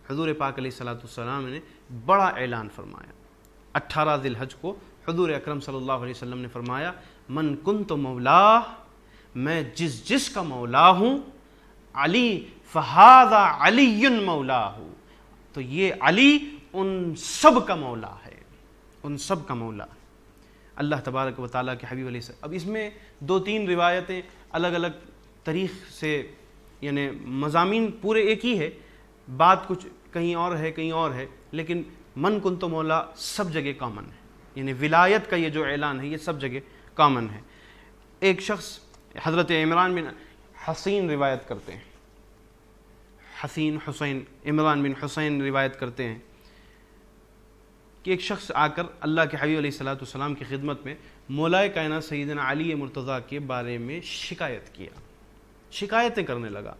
S2: حضور پاک علیہ الصلوۃ والسلام نے بڑا اعلان فرمایا۔ 18 ذی الحج کو حضور اکرم صلی اللہ علیہ وسلم نے فرمایا، من کنت مولا، میں جس کا مولا ہوں، علی فہذا علی مولا ہوں، تو یہ علی ان سب کا مولا ہے، ان سب کا مولا ہے۔ اللہ تبارک و تعالیٰ کے حبیب علیہ السلام۔ اب اس میں 2-3 روایتیں الگ الگ طریق سے، یعنی مضامین پورے ایک ہی ہے، بات کچھ کہیں اور ہے کہیں اور ہے، لیکن من کنت مولا سب جگہ کامن ہے، یعنی ولایت کا یہ جو اعلان ہے یہ سب جگہ کامن ہے۔ ایک شخص حضرت عمران بن حسین روایت کرتے ہیں، عمران بن حسین روایت کرتے ہیں کہ ایک شخص آ کر اللہ کے حبیب علیہ الصلوۃ والسلام کی خدمت میں مولائے کائنات سیدنا علی مرتضیٰ کے بارے میں شکایتیں کرنے لگا،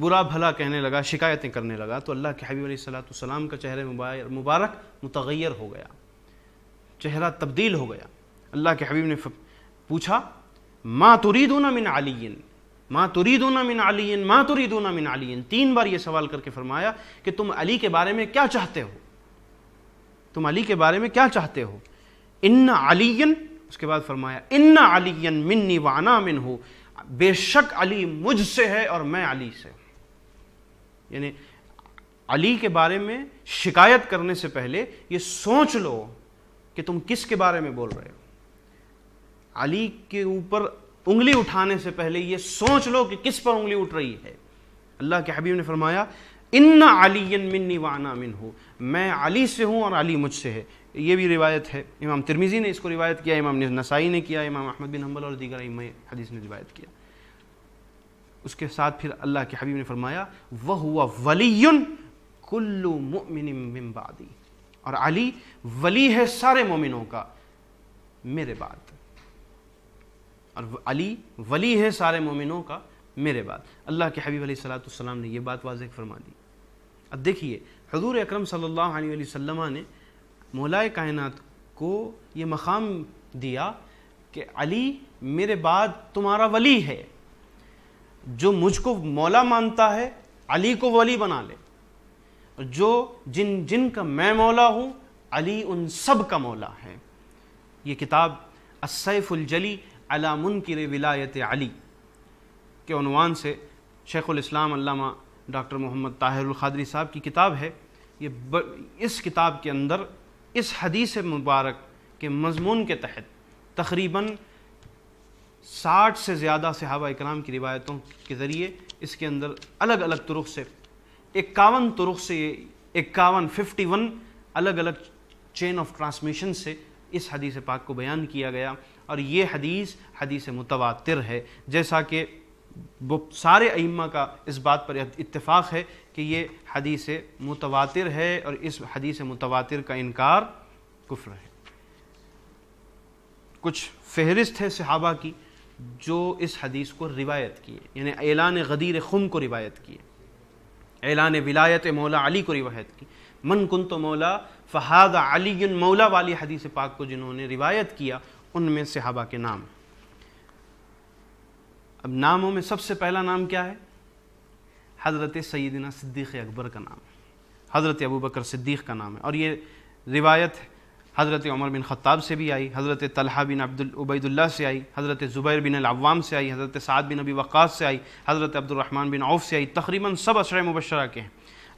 S2: برا بھلا کہنے لگا، شکایتیں کرنے لگا۔ تو اللہ کے حبیب علیہ الصلوۃ والسلام کا چہرہ مبارک متغیر ہو گیا، چہرہ تبدیل ہو گیا۔ اللہ کے حبیب نے پوچھا، ما تريدون من علی، ما تريدون من علی، ما تريدون من علی، 3 بار یہ سوال کر کے فرمایا کہ تم علی کے بارے میں کیا چاہتے ہو، تم علی کے بارے میں کیا چاہتے ہو؟ ان علی، اس کے بعد فرمایا ان علی منی وانا منہ، بے شک علی مجھ سے ہے اور میں علی سے۔ یعنی علی کے بارے میں شکایت کرنے سے پہلے یہ سوچ لو کہ تم کس کے بارے میں بول رہے ہو۔ علی کے اوپر انگلی اٹھانے سے پہلے یہ سوچ لو کہ کس پر انگلی اٹھ رہی ہے۔ اللہ کے حبیب نے فرمایا ان علی منی وانا منہ، میں علی سے ہوں اور علی مجھ سے ہے۔ یہ بھی روایت ہے، امام ترمذی نے اس کو روایت کیا، امام نسائی نے کیا، امام احمد بن حنبل اور دیگر ائمہ حدیث نے روایت کیا۔ اس کے ساتھ پھر اللہ کے حبیب نے فرمایا وَهُوَ وَلِيٌّ كُلُّ مُؤْمِنٍ مِّن بَعْدِي، اور علی ولی ہے سارے مومنوں کا میرے بعد، اور علی ولی ہے سارے مومنوں کا میرے بعد۔ اللہ کے حبیب علیہ الصلوۃ والسلام نے یہ بات واضح فرما دی۔ اب دیکھیے حضور اکرم صلی اللہ علیہ وسلم نے مولائے کائنات کو یہ مقام دیا کہ علی میرے بعد تمہارا ولی ہے، جو مجھ کو مولا مانتا ہے علی کو ولی بنا لے، اور جو جن کا میں مولا ہوں علی ان سب کا مولا ہے۔ یہ کتاب السیف الجلی علی منکر ولایت علی کے عنوان سے شیخ الاسلام علامہ ڈاکٹر محمد طاہر القادری صاحب کی کتاب ہے۔ اس کتاب کے اندر اس حدیث مبارک کے مضمون کے تحت تقریباً 60 سے زیادہ صحابہ اکرام کی روایتوں کے ذریعے اس کے اندر الگ الگ طرق سے 51 طرق سے 51 الگ الگ چین آف ٹرانسمیشن سے اس حدیث پاک کو بیان کیا گیا، اور یہ حدیث متواتر ہے، جیسا کہ سارے ائمہ کا اس بات پر اتفاق ہے کہ یہ حدیث متواتر ہے، اور اس حدیث متواتر کا انکار کفر ہے۔ کچھ فہرست ہے صحابہ کی جو اس حدیث کو روایت کیے، یعنی اعلان غدیر خم کو روایت کیے، اعلان ولایت مولا علی کو روایت کی۔ من کنت مولا فہذا علی مولا والی حدیث پاک کو جنہوں نے روایت کیا ان میں صحابہ کے نام۔ اب ناموں میں سب سے پہلا نام کیا ہے؟ حضرت سیدنا صدیق اکبر کا نام ہے، حضرت ابوبکر صدیق کا نام ہے، اور یہ روایت حضرت عمر بن خطاب سے بھی آئی، حضرت طلحہ بن عبید اللہ سے آئی، حضرت زبیر بن العوام سے آئی، حضرت سعد بن ابی وقاص سے آئی، حضرت عبد الرحمن بن عوف سے آئی، تقریباً سب عشرہ مبشرہ کے ہیں،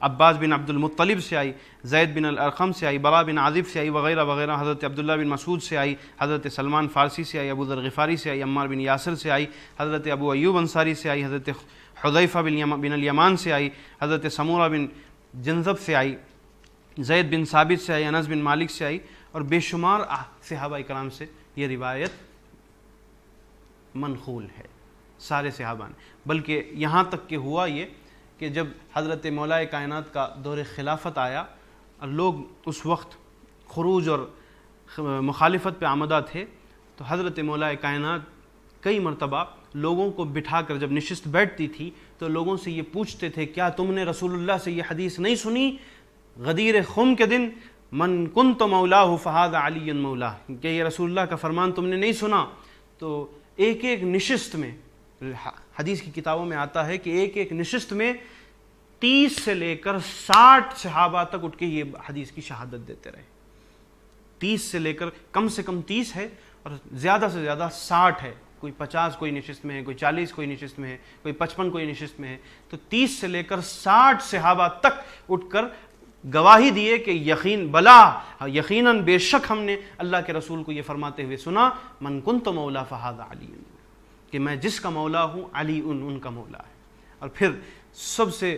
S2: عباس بن عبد المطلب سے آئی، زید بن الارقم سے آئی، برا بن عازب سے آئی، وغیرہ وغیرہ، حضرت عبداللہ بن مسعود سے آئی، حضرت سلمان فارسی سے آئی، ابو ذر غفاری سے آئی، عمار بن یاسر سے آئی، حضرت ابو ایوب انصاری سے آئی، حضرت حذیفہ بن الیمان سے آئی، حضرت سمورہ بن جنزب سے آئی، زید بن ثابت سے آئی، انس بن مالک سے آئی، اور بے شمار صحابہ اکرام سے یہ روایت منقول ہے، سارے صحابہ نے۔ بلکہ یہاں تک کہ ہوا یہ کہ جب حضرت مولا کائنات کا دور خلافت آیا اور لوگ اس وقت خروج اور مخالفت پہ آمدہ تھے، تو حضرت مولا کائنات کئی مرتبہ لوگوں کو بٹھا کر جب نشست بیٹھتی تھی تو لوگوں سے یہ پوچھتے تھے کیا تم نے رسول اللہ سے یہ حدیث نہیں سنی غدیر خم کے دن من کنت مولاہ فہذا علی مولاہ، کہ یہ رسول اللہ کا فرمان تم نے نہیں سنا؟ تو ایک ایک نشست میں حدیث کی کتابوں میں آتا ہے کہ ایک ایک نشست میں 30 سے لے کر 60 صحابہ تک اٹھ کے یہ حدیث کی شہادت دیتے رہے. 30 سے لے کر کم سے کم 30 ہے اور زیادہ سے زیادہ 60 ہے، کوئی 50 کوئی نشست میں ہے، کوئی 40 کوئی نشست میں ہے، کوئی 55 کوئی نشست میں ہے. تو 30 سے لے کر 60 صحابہ تک اٹھ کر گواہی دیے کہ یقیناً بے شک ہم نے اللہ کے رسول کو یہ فرماتے ہوئے سنا من کنت مولا فہذا علی، کہ میں جس کا مولا ہوں علی ان کا مولا ہے. اور پھر سب سے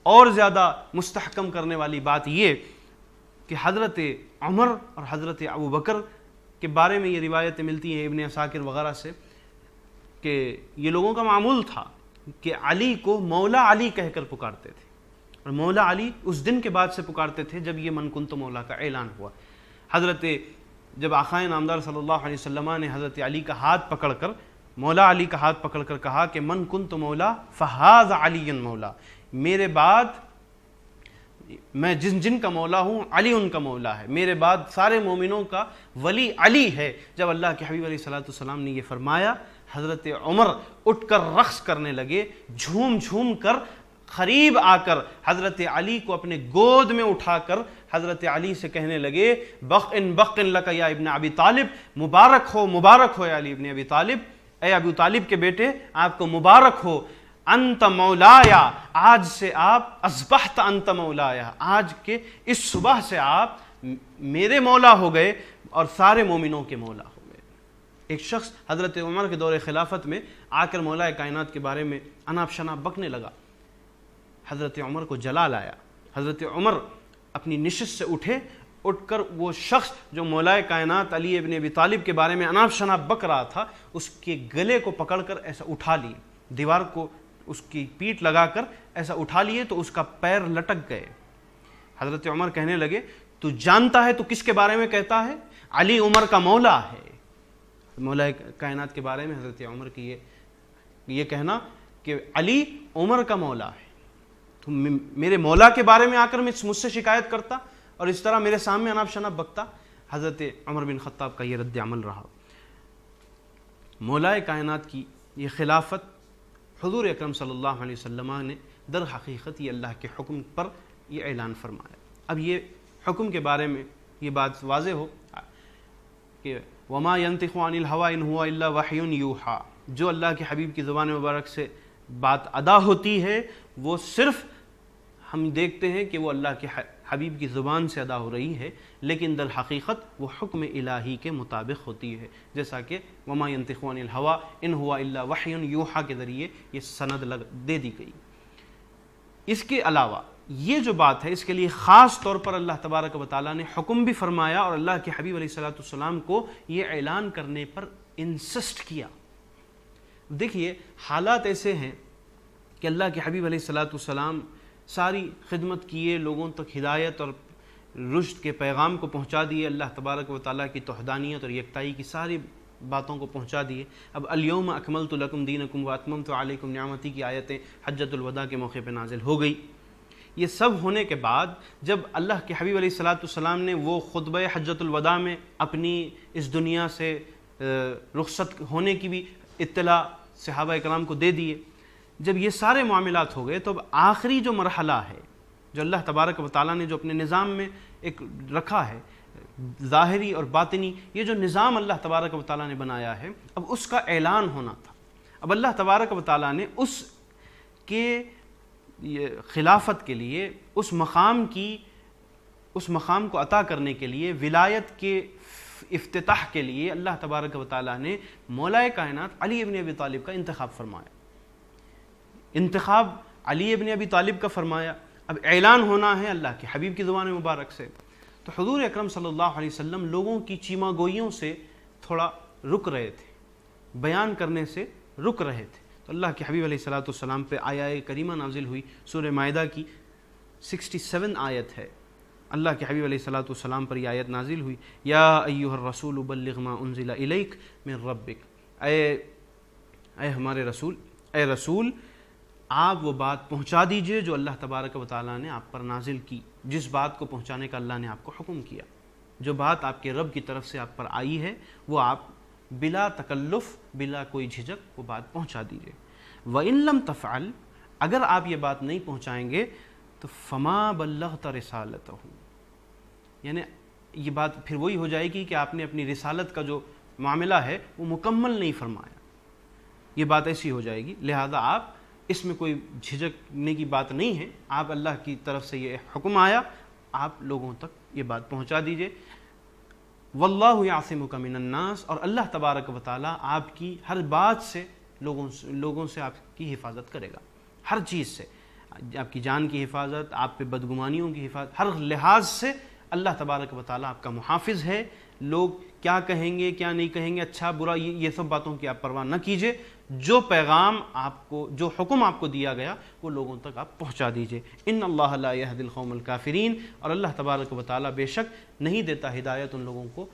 S2: اور زیادہ مستحکم کرنے والی بات یہ کہ حضرت عمر اور حضرت ابوبکر کے بارے میں یہ روایتیں ملتی ہیں ابن عساکر وغیرہ سے کہ یہ لوگوں کا معمول تھا کہ علی کو مولا علی کہہ کر پکارتے تھے، اور مولا علی اس دن کے بعد سے پکارتے تھے جب یہ من کنت مولا کا اعلان ہوا. جب آقائے نامدار صلی اللہ علیہ وسلم نے حضرت علی کا ہاتھ پکڑ کر مولا علی کا ہاتھ پکڑ کر کہا کہ من کنت مولا فہذا علی مولا، میرے بعد میں جن کا مولا ہوں علی ان کا مولا ہے، میرے بعد سارے مومنوں کا ولی علی ہے. جب اللہ کے حبیب علیہ الصلوۃ والسلام نے یہ فرمایا حضرت عمر اٹھ کر رقص کرنے لگے، جھوم جھوم کر قریب آ کر حضرت علی کو اپنے گود میں اٹھا کر حضرت علی سے کہنے لگے بقن لک یا ابن ابی طالب، مبارک ہو یا علی ابن ابی طالب، اے ابو طالب کے بیٹے آپ کو مبارک ہو، انت مولایا، آج سے آپ اصبحت انت مولایا، آج کے اس صبح سے آپ میرے مولا ہو گئے اور سارے مومنوں کے مولا ہو گئے. ایک شخص حضرت عمر کے دور خلافت میں آ کر مولا کائنات کے بارے میں اناپ شناپ بکنے لگا. حضرت عمر کو جلال آیا. حضرت عمر اپنی نشست سے اٹھ کر وہ شخص جو مولا کائنات علی ابن ابی طالب کے بارے میں اناپ شناپ بک رہا تھا اس کے گلے کو پکڑ کر ایسا اٹھا لیے، دیوار کو اس کی پیٹھ لگا کر ایسا اٹھا لیے تو اس کا پیر لٹک گئے. حضرت عمر کہنے لگے تو جانتا ہے تو کس کے بارے میں کہتا ہے؟ علی عمر کا مولا ہے. مولا کائنات کے بارے میں حضرت عمر کی یہ کہنا کہ علی عمر کا مولا ہے، تو میرے مولا کے بارے میں آ کر مجھ سے شکایت کرتا اور اس طرح میرے سامنے اناپ شناپ بکتا. حضرت عمر بن خطاب کا یہ رد عمل رہا. مولا کائنات کی یہ خلافت حضور اکرم صلی اللہ علیہ وسلم نے در حقیقت یہ اللہ کے حکم پر یہ اعلان فرمایا. اب یہ حکم کے بارے میں یہ بات واضح ہو کہ وما ينطق عن الهوى ان هو الا وحی یوحى، جو اللہ کے حبیب کی زبان مبارک سے بات ادا ہوتی ہے وہ صرف ہم دیکھتے ہیں کہ وہ اللہ کے حبیب کی زبان سے ادا ہو رہی ہے، لیکن در حقیقت وہ حکم الہی کے مطابق ہوتی ہے، جیسا کہ وما ينطق عن الهوى ان هو الا وحی یوحى کے ذریعے یہ سند دے دی گئی. اس کے علاوہ یہ جو بات ہے اس کے لیے خاص طور پر اللہ تبارک و تعالیٰ نے حکم بھی فرمایا اور اللہ کے حبیب علیہ الصلوۃ والسلام کو یہ اعلان کرنے پر انسسٹ کیا. دیکھیے حالات ایسے ہیں کہ اللہ کے حبیب علیہ الصلوۃ والسلام ساری خدمت کیے، لوگوں تک ہدایت اور رشد کے پیغام کو پہنچا دیے، اللہ تبارک و تعالیٰ کی توحیدانیت اور یکتائی کی ساری باتوں کو پہنچا دیے. اب الیوم اکملت لکم دینکم واتممت علیکم نعمتی کی آیتیں حجۃ الوداع کے موقع پہ نازل ہو گئی. یہ سب ہونے کے بعد جب اللہ کے حبیب علیہ الصلوۃ والسلام نے وہ خطبہ حجۃ الوداع میں اپنی اس دنیا سے رخصت ہونے کی بھی اطلاع صحابہ اکرام کو دے دیے، جب یہ سارے معاملات ہو گئے تو اب آخری جو مرحلہ ہے جو اللہ تبارک و تعالیٰ نے جو اپنے نظام میں ایک رکھا ہے، ظاہری اور باطنی، یہ جو نظام اللہ تبارک و تعالیٰ نے بنایا ہے اب اس کا اعلان ہونا تھا. اب اللہ تبارک و تعالیٰ نے اس کے خلافت کے لیے اس مقام کو عطا کرنے کے لیے، ولایت کے افتتاح کے لیے اللہ تبارک و تعالیٰ نے مولا کائنات علی ابن ابی طالب کا انتخاب فرمایا. انتخاب علی ابن ابی طالب کا فرمایا. اب اعلان ہونا ہے اللہ کے حبیب کی زبان مبارک سے، تو حضور اکرم صلی اللہ علیہ وسلم لوگوں کی چیما گوئیوں سے تھوڑا رک رہے تھے، بیان کرنے سے رک رہے تھے. تو اللہ کے حبیب علیہ الصلوۃ والسلام پہ آیہ کریمہ نازل ہوئی. سورہ مائدہ کی 67 آیت ہے اللہ کے حبیب علیہ الصلوۃ والسلام پر یہ آیت نازل ہوئی، یا ایھا الرسول بلغ ما انزل الیک من ربک، اے ہمارے رسول، اے رسول آپ وہ بات پہنچا دیجئے جو اللہ تبارک و تعالیٰ نے آپ پر نازل کی، جس بات کو پہنچانے کا اللہ نے آپ کو حکم کیا، جو بات آپ کے رب کی طرف سے آپ پر آئی ہے وہ آپ بلا تکلف، بلا کوئی جھجک وہ بات پہنچا دیجئے۔ وَإِن لَمْ تَفْعَلْ، اگر آپ یہ بات نہیں پہنچائیں گے تو فَمَا بَلَّغْتَ رِسَالَتَهُ، یعنی یہ بات پھر وہی ہو جائے گی کہ آپ نے اپنی رسالت کا جو معاملہ ہے وہ مکمل نہیں فرمایا، یہ بات ایسی ہو جائے گی۔ لہذا آپ اس میں کوئی جھجکنے کی بات نہیں ہے، آپ اللہ کی طرف سے یہ حکم آیا، آپ لوگوں تک یہ بات پہنچا دیجئے۔ واللہ یعصمک من الناس، اور اللہ تبارک و تعالیٰ آپ کی ہر بات سے، لوگوں سے آپ کی حفاظت کرے گا، ہر چیز سے، آپ کی جان کی حفاظت، آپ پہ بدگمانیوں کی حفاظت، ہر لحاظ سے اللہ تبارک و تعالیٰ آپ کا محافظ ہے۔ لوگ کیا کہیں گے، کیا نہیں کہیں گے، اچھا برا، یہ سب باتوں کی آپ پرواہ نہ کیجئے، جو پیغام آپ کو، جو حکم آپ کو دیا گیا وہ لوگوں تک آپ پہنچا دیجئے۔ ان اللہ لا یہدی القوم الکافرین، اور اللہ تبارک و تعالیٰ بے شک نہیں دیتا ہدایت ان لوگوں کو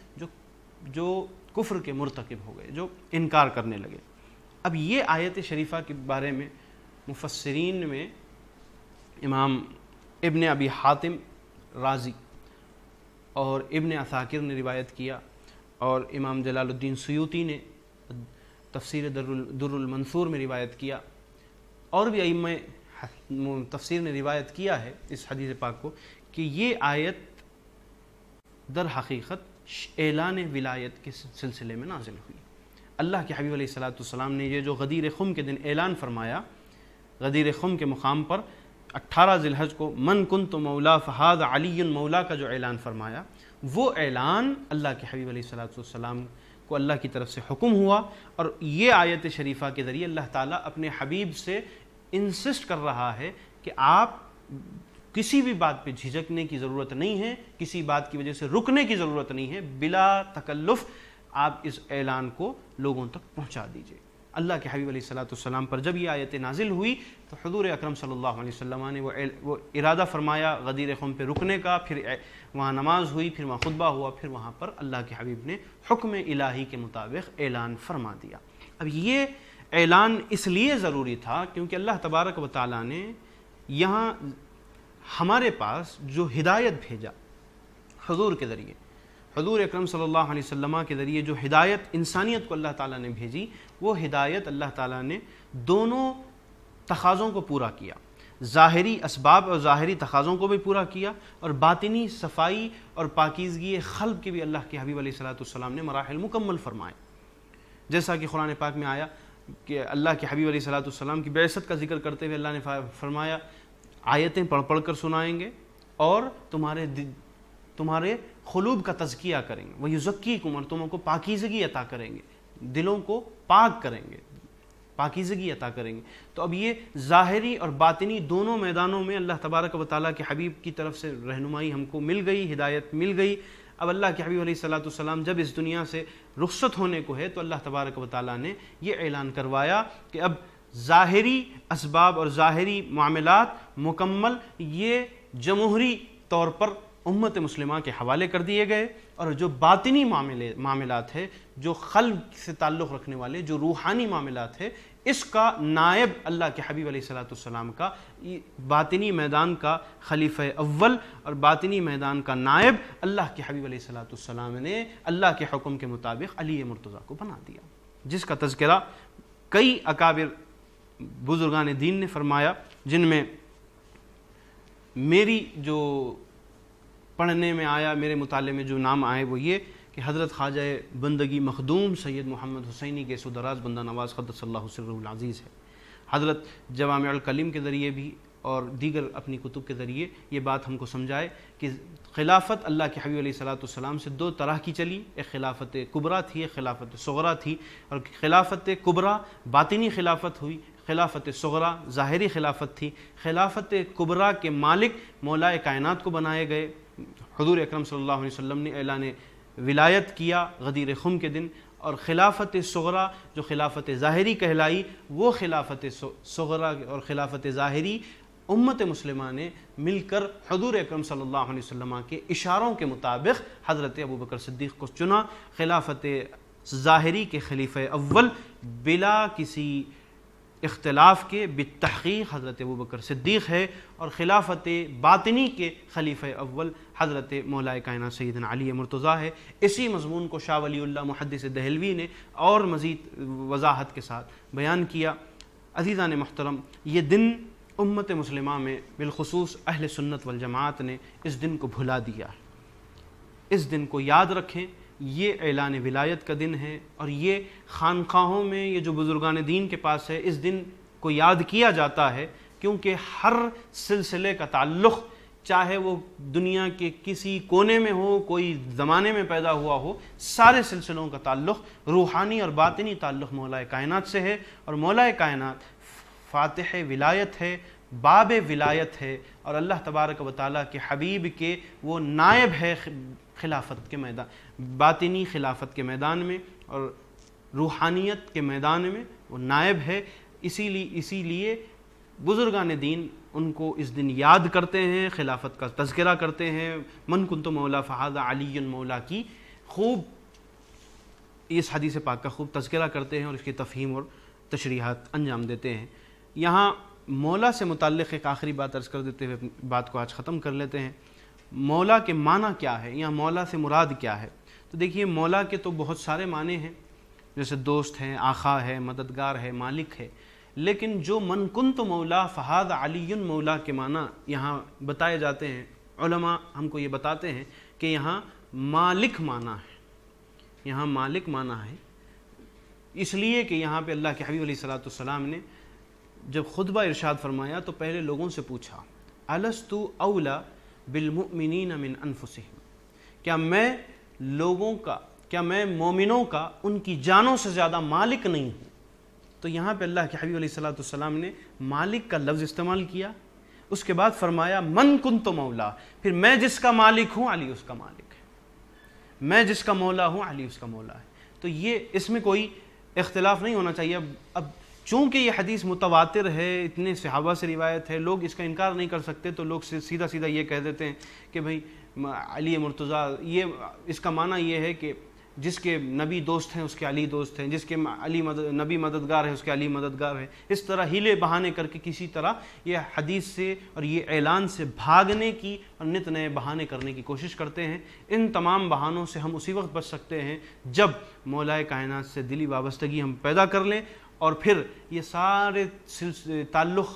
S2: جو کفر کے مرتکب ہو گئے، جو انکار کرنے لگے۔ اب یہ آیت شریفہ کے بارے میں مفسرین میں امام ابن ابی حاتم رازی اور ابن عساکر نے روایت کیا، اور امام جلال الدین سیوطی نے تفسیر در المنثور میں روایت کیا، اور بھی ائمہ تفسیر نے روایت کیا ہے اس حدیث پاک کو، کہ یہ آیت در حقیقت اعلان ولایت کے سلسلے میں نازل ہوئی۔ اللہ کے حبیب علیہ الصلوۃ والسلام نے یہ جو غدیر خم کے دن اعلان فرمایا، غدیر خم کے مقام پر 18 ذی الحج کو من کنت مولا فہذا علی مولا کا جو اعلان فرمایا، وہ اعلان اللہ کے حبیب علیہ الصلوۃ والسلام کو اللہ کی طرف سے حکم ہوا، اور یہ آیت شریفہ کے ذریعے اللہ تعالیٰ اپنے حبیب سے انسسٹ کر رہا ہے کہ آپ کسی بھی بات پہ جھجکنے کی ضرورت نہیں ہے، کسی بات کی وجہ سے رکنے کی ضرورت نہیں ہے، بلا تکلف آپ اس اعلان کو لوگوں تک پہنچا دیجئے۔ اللہ کے حبیب علیہ الصلوۃ والسلام پر جب یہ آیت نازل ہوئی تو حضور اکرم صلی اللہ علیہ وسلم نے وہ ارادہ فرمایا غدیر خم پہ رکنے کا، پھر وہاں نماز ہوئی، پھر وہاں خطبہ ہوا، پھر وہاں پر اللہ کے حبیب نے حکم الہی کے مطابق اعلان فرما دیا۔ اب یہ اعلان اس لیے ضروری تھا کیونکہ اللہ تبارک و تعالیٰ نے یہاں ہمارے پاس جو ہدایت بھیجا حضور کے ذریعے، حضور اکرم صلی اللہ علیہ وسلم کے ذریعے جو ہدایت انسانیت کو اللہ تعالیٰ نے بھیجی، وہ ہدایت اللہ تعالیٰ نے دونوں تقاضوں کو پورا کیا، ظاہری اسباب اور ظاہری تقاضوں کو بھی پورا کیا، اور باطنی صفائی اور پاکیزگی قلب کے بھی اللہ کے حبیب علیہ الصلوۃ والسلام نے مراحل مکمل فرمائے۔ جیسا کہ قرآن پاک میں آیا کہ اللہ کے حبیب علیہ الصلوۃ والسلام کی بعثت کا ذکر کرتے ہوئے اللہ نے فرمایا آیتیں پڑھ کر سنائیں گے اور تمہارے قلوب کا تزکیہ کریں گے، وَيُزَكِّيكُمْ، اور تمہوں کو پاکیزگی عطا کریں گے، دلوں کو پاک کریں گے، پاکیزگی عطا کریں گے۔ تو اب یہ ظاہری اور باطنی دونوں میدانوں میں اللہ تبارک و تعالیٰ کے حبیب کی طرف سے رہنمائی ہم کو مل گئی، ہدایت مل گئی۔ اب اللہ کے حبیب علیہ الصلوۃ والسلام جب اس دنیا سے رخصت ہونے کو ہے تو اللہ تبارک و تعالیٰ نے یہ اعلان کروایا کہ اب ظاہری اسباب اور ظاہری معاملات مکمل یہ جمہوری طور پر امت مسلمہ کے حوالے کر دیے گئے، اور جو باطنی معاملات ہے، جو قلب سے تعلق رکھنے والے، جو روحانی معاملات ہے، اس کا نائب اللہ کے حبیب علیہ الصلوۃ والسلام کا، باطنی میدان کا خلیفہ اول اور باطنی میدان کا نائب اللہ کے حبیب علیہ الصلوۃ والسلام نے اللہ کے حکم کے مطابق علی مرتضیٰ کو بنا دیا، جس کا تذکرہ کئی اکابر بزرگان دین نے فرمایا، جن میں میری جو پڑھنے میں آیا، میرے مطالعے میں جو نام آئے وہ یہ کہ حضرت خواجہ بندگی مخدوم سید محمد حسینی کے سودراز بندہ نواز قدس اللہ سرہ العزیز ہے۔ حضرت جوامع الکلم کے ذریعے بھی اور دیگر اپنی کتب کے ذریعے یہ بات ہم کو سمجھائے کہ خلافت اللہ کے حبیب علیہ الصلوۃ والسلام سے دو طرح کی چلی، ایک خلافت کبریٰ تھی، ایک خلافت صغریٰ تھی، اور خلافت کبریٰ باطنی خلافت ہوئی، خلافت صغریٰ ظاہری خلافت تھی۔ خلافت کبریٰ کے مالک مولا کائنات کو بنائے گئے، حضور اکرم صلی اللہ علیہ وسلم نے اعلان ولایت کیا غدیر خم کے دن، اور خلافت صغریٰ جو خلافت ظاہری کہلائی، وہ خلافت صغریٰ اور خلافت ظاہری امت مسلمہ نے مل کر حضور اکرم صلی اللہ علیہ وسلم کے اشاروں کے مطابق حضرت ابوبکر صدیق کو چنا خلافت ظاہری کے خلیفہ اول بلا کسی اختلاف کے بالتحقیق حضرت ابوبکر صدیق ہے، اور خلافت باطنی کے خلیفہ اول حضرت مولا کائنات سیدنا علی مرتضیٰ ہے۔ اسی مضمون کو شاہ ولی اللہ محدث دہلوی نے اور مزید وضاحت کے ساتھ بیان کیا۔ عزیزان محترم، یہ دن امت مسلمہ میں بالخصوص اہل سنت والجماعت نے اس دن کو بھلا دیا۔ اس دن کو یاد رکھیں، یہ اعلان ولایت کا دن ہے، اور یہ خانقاہوں میں یہ جو بزرگان دین کے پاس ہے اس دن کو یاد کیا جاتا ہے، کیونکہ ہر سلسلے کا تعلق، چاہے وہ دنیا کے کسی کونے میں ہو، کوئی زمانے میں پیدا ہوا ہو، سارے سلسلوں کا تعلق روحانی اور باطنی تعلق مولا کائنات سے ہے، اور مولا کائنات فاتح ولایت ہے، باب ولایت ہے، اور اللہ تبارک و تعالیٰ کے حبیب کے وہ نائب ہے خلافت کے میدان، باطنی خلافت کے میدان میں اور روحانیت کے میدان میں وہ نائب ہے۔ اسی لیے بزرگان دین ان کو اس دن یاد کرتے ہیں، خلافت کا تذکرہ کرتے ہیں، من کنت مولا فہذا علی مولا کی خوب اس حدیث پاک کا خوب تذکرہ کرتے ہیں اور اس کی تفہیم اور تشریحات انجام دیتے ہیں۔ یہاں مولا سے متعلق ایک آخری بات عرض کر دیتے ہوئے بات کو آج ختم کر لیتے ہیں۔ مولا کے معنی کیا ہے، یا مولا سے مراد کیا ہے؟ تو دیکھیے، مولا کے تو بہت سارے معنی ہیں، جیسے دوست ہیں، آقا ہے، مددگار ہے، مالک ہے، لیکن جو من کنت مولا فہذ علی مولا کے معنی یہاں بتائے جاتے ہیں، علماء ہم کو یہ بتاتے ہیں کہ یہاں مالک معنی ہے، یہاں مالک معنی ہے، اس لیے کہ یہاں پہ اللہ کے حبیب علیہ الصلوۃ والسلام نے جب خطبہ ارشاد فرمایا تو پہلے لوگوں سے پوچھا، الست اولا بالمؤمنین من انفسہم، کیا میں مومنوں کا ان کی جانوں سے زیادہ مالک نہیں ہوں؟ تو یہاں پہ اللہ کے حبیب علیہ الصلوۃ والسلام نے مالک کا لفظ استعمال کیا، اس کے بعد فرمایا من کنت مولا، پھر میں جس کا مالک ہوں علی اس کا مالک ہے، میں جس کا مولا ہوں علی اس کا مولا ہے۔ تو یہ اس میں کوئی اختلاف نہیں ہونا چاہیے۔ اب چونکہ یہ حدیث متواتر ہے، اتنے صحابہ سے روایت ہے، لوگ اس کا انکار نہیں کر سکتے، تو لوگ سیدھا سیدھا یہ کہہ دیتے ہیں کہ بھئی علی مرتضیٰ، یہ اس کا معنی یہ ہے کہ جس کے نبی دوست ہیں اس کے علی دوست ہیں، جس کے نبی مددگار ہے اس کے علی مددگار ہے۔ اس طرح ہیلے بہانے کر کے کسی طرح یہ حدیث سے اور یہ اعلان سے بھاگنے کی اور نت نئے بہانے کرنے کی کوشش کرتے ہیں۔ ان تمام بہانوں سے ہم اسی وقت بچ سکتے ہیں جب مولا کائنات سے دلی وابستگی ہم پیدا کر لیں، اور پھر یہ سارے تعلق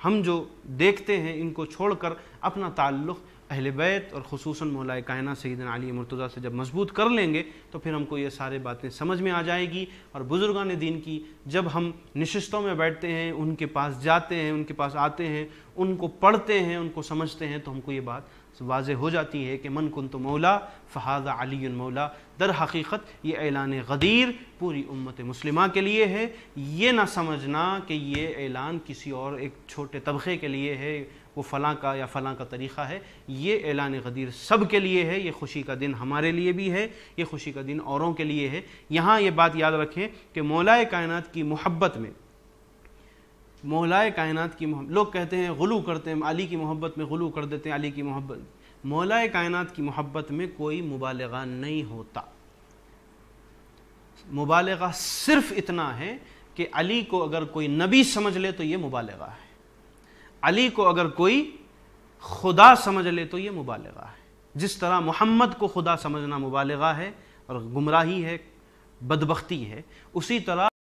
S2: ہم جو دیکھتے ہیں ان کو چھوڑ کر اپنا تعلق اہل بیت اور خصوصاً مولا کائنات سیدنا علی مرتضیٰ سے جب مضبوط کر لیں گے تو پھر ہم کو یہ سارے باتیں سمجھ میں آ جائے گی۔ اور بزرگان دین کی جب ہم نشستوں میں بیٹھتے ہیں، ان کے پاس جاتے ہیں، ان کے پاس آتے ہیں، ان کو پڑھتے ہیں، ان کو سمجھتے ہیں، تو ہم کو یہ بات واضح ہو جاتی ہے کہ من کنت مولا فہذا علی مولا۔ در حقیقت یہ اعلان غدیر پوری امت مسلمہ کے لیے ہے۔ یہ نہ سمجھنا کہ یہ اعلان کسی اور ایک چھوٹے طبقے کے لیے ہے، وہ فلاں کا یا فلاں کا طریقہ ہے۔ یہ اعلان غدیر سب کے لیے ہے۔ یہ خوشی کا دن ہمارے لیے بھی ہے، یہ خوشی کا دن اوروں کے لیے ہے۔ یہاں یہ بات یاد رکھیں کہ مولا کائنات کی محبت میں، مولا کائنات کی محبت، لوگ کہتے ہیں غلو کرتے ہیں، علی کی محبت میں غلو کر دیتے ہیں، علی کی محبت، مولا کائنات کی محبت میں کوئی مبالغہ نہیں ہوتا۔ مبالغہ صرف اتنا ہے کہ علی کو اگر کوئی نبی سمجھ لے تو یہ مبالغہ ہے، علی کو اگر کوئی خدا سمجھ لے تو یہ مبالغہ ہے۔ جس طرح محمد کو خدا سمجھنا مبالغہ ہے اور گمراہی ہے، بدبختی ہے، اسی طرح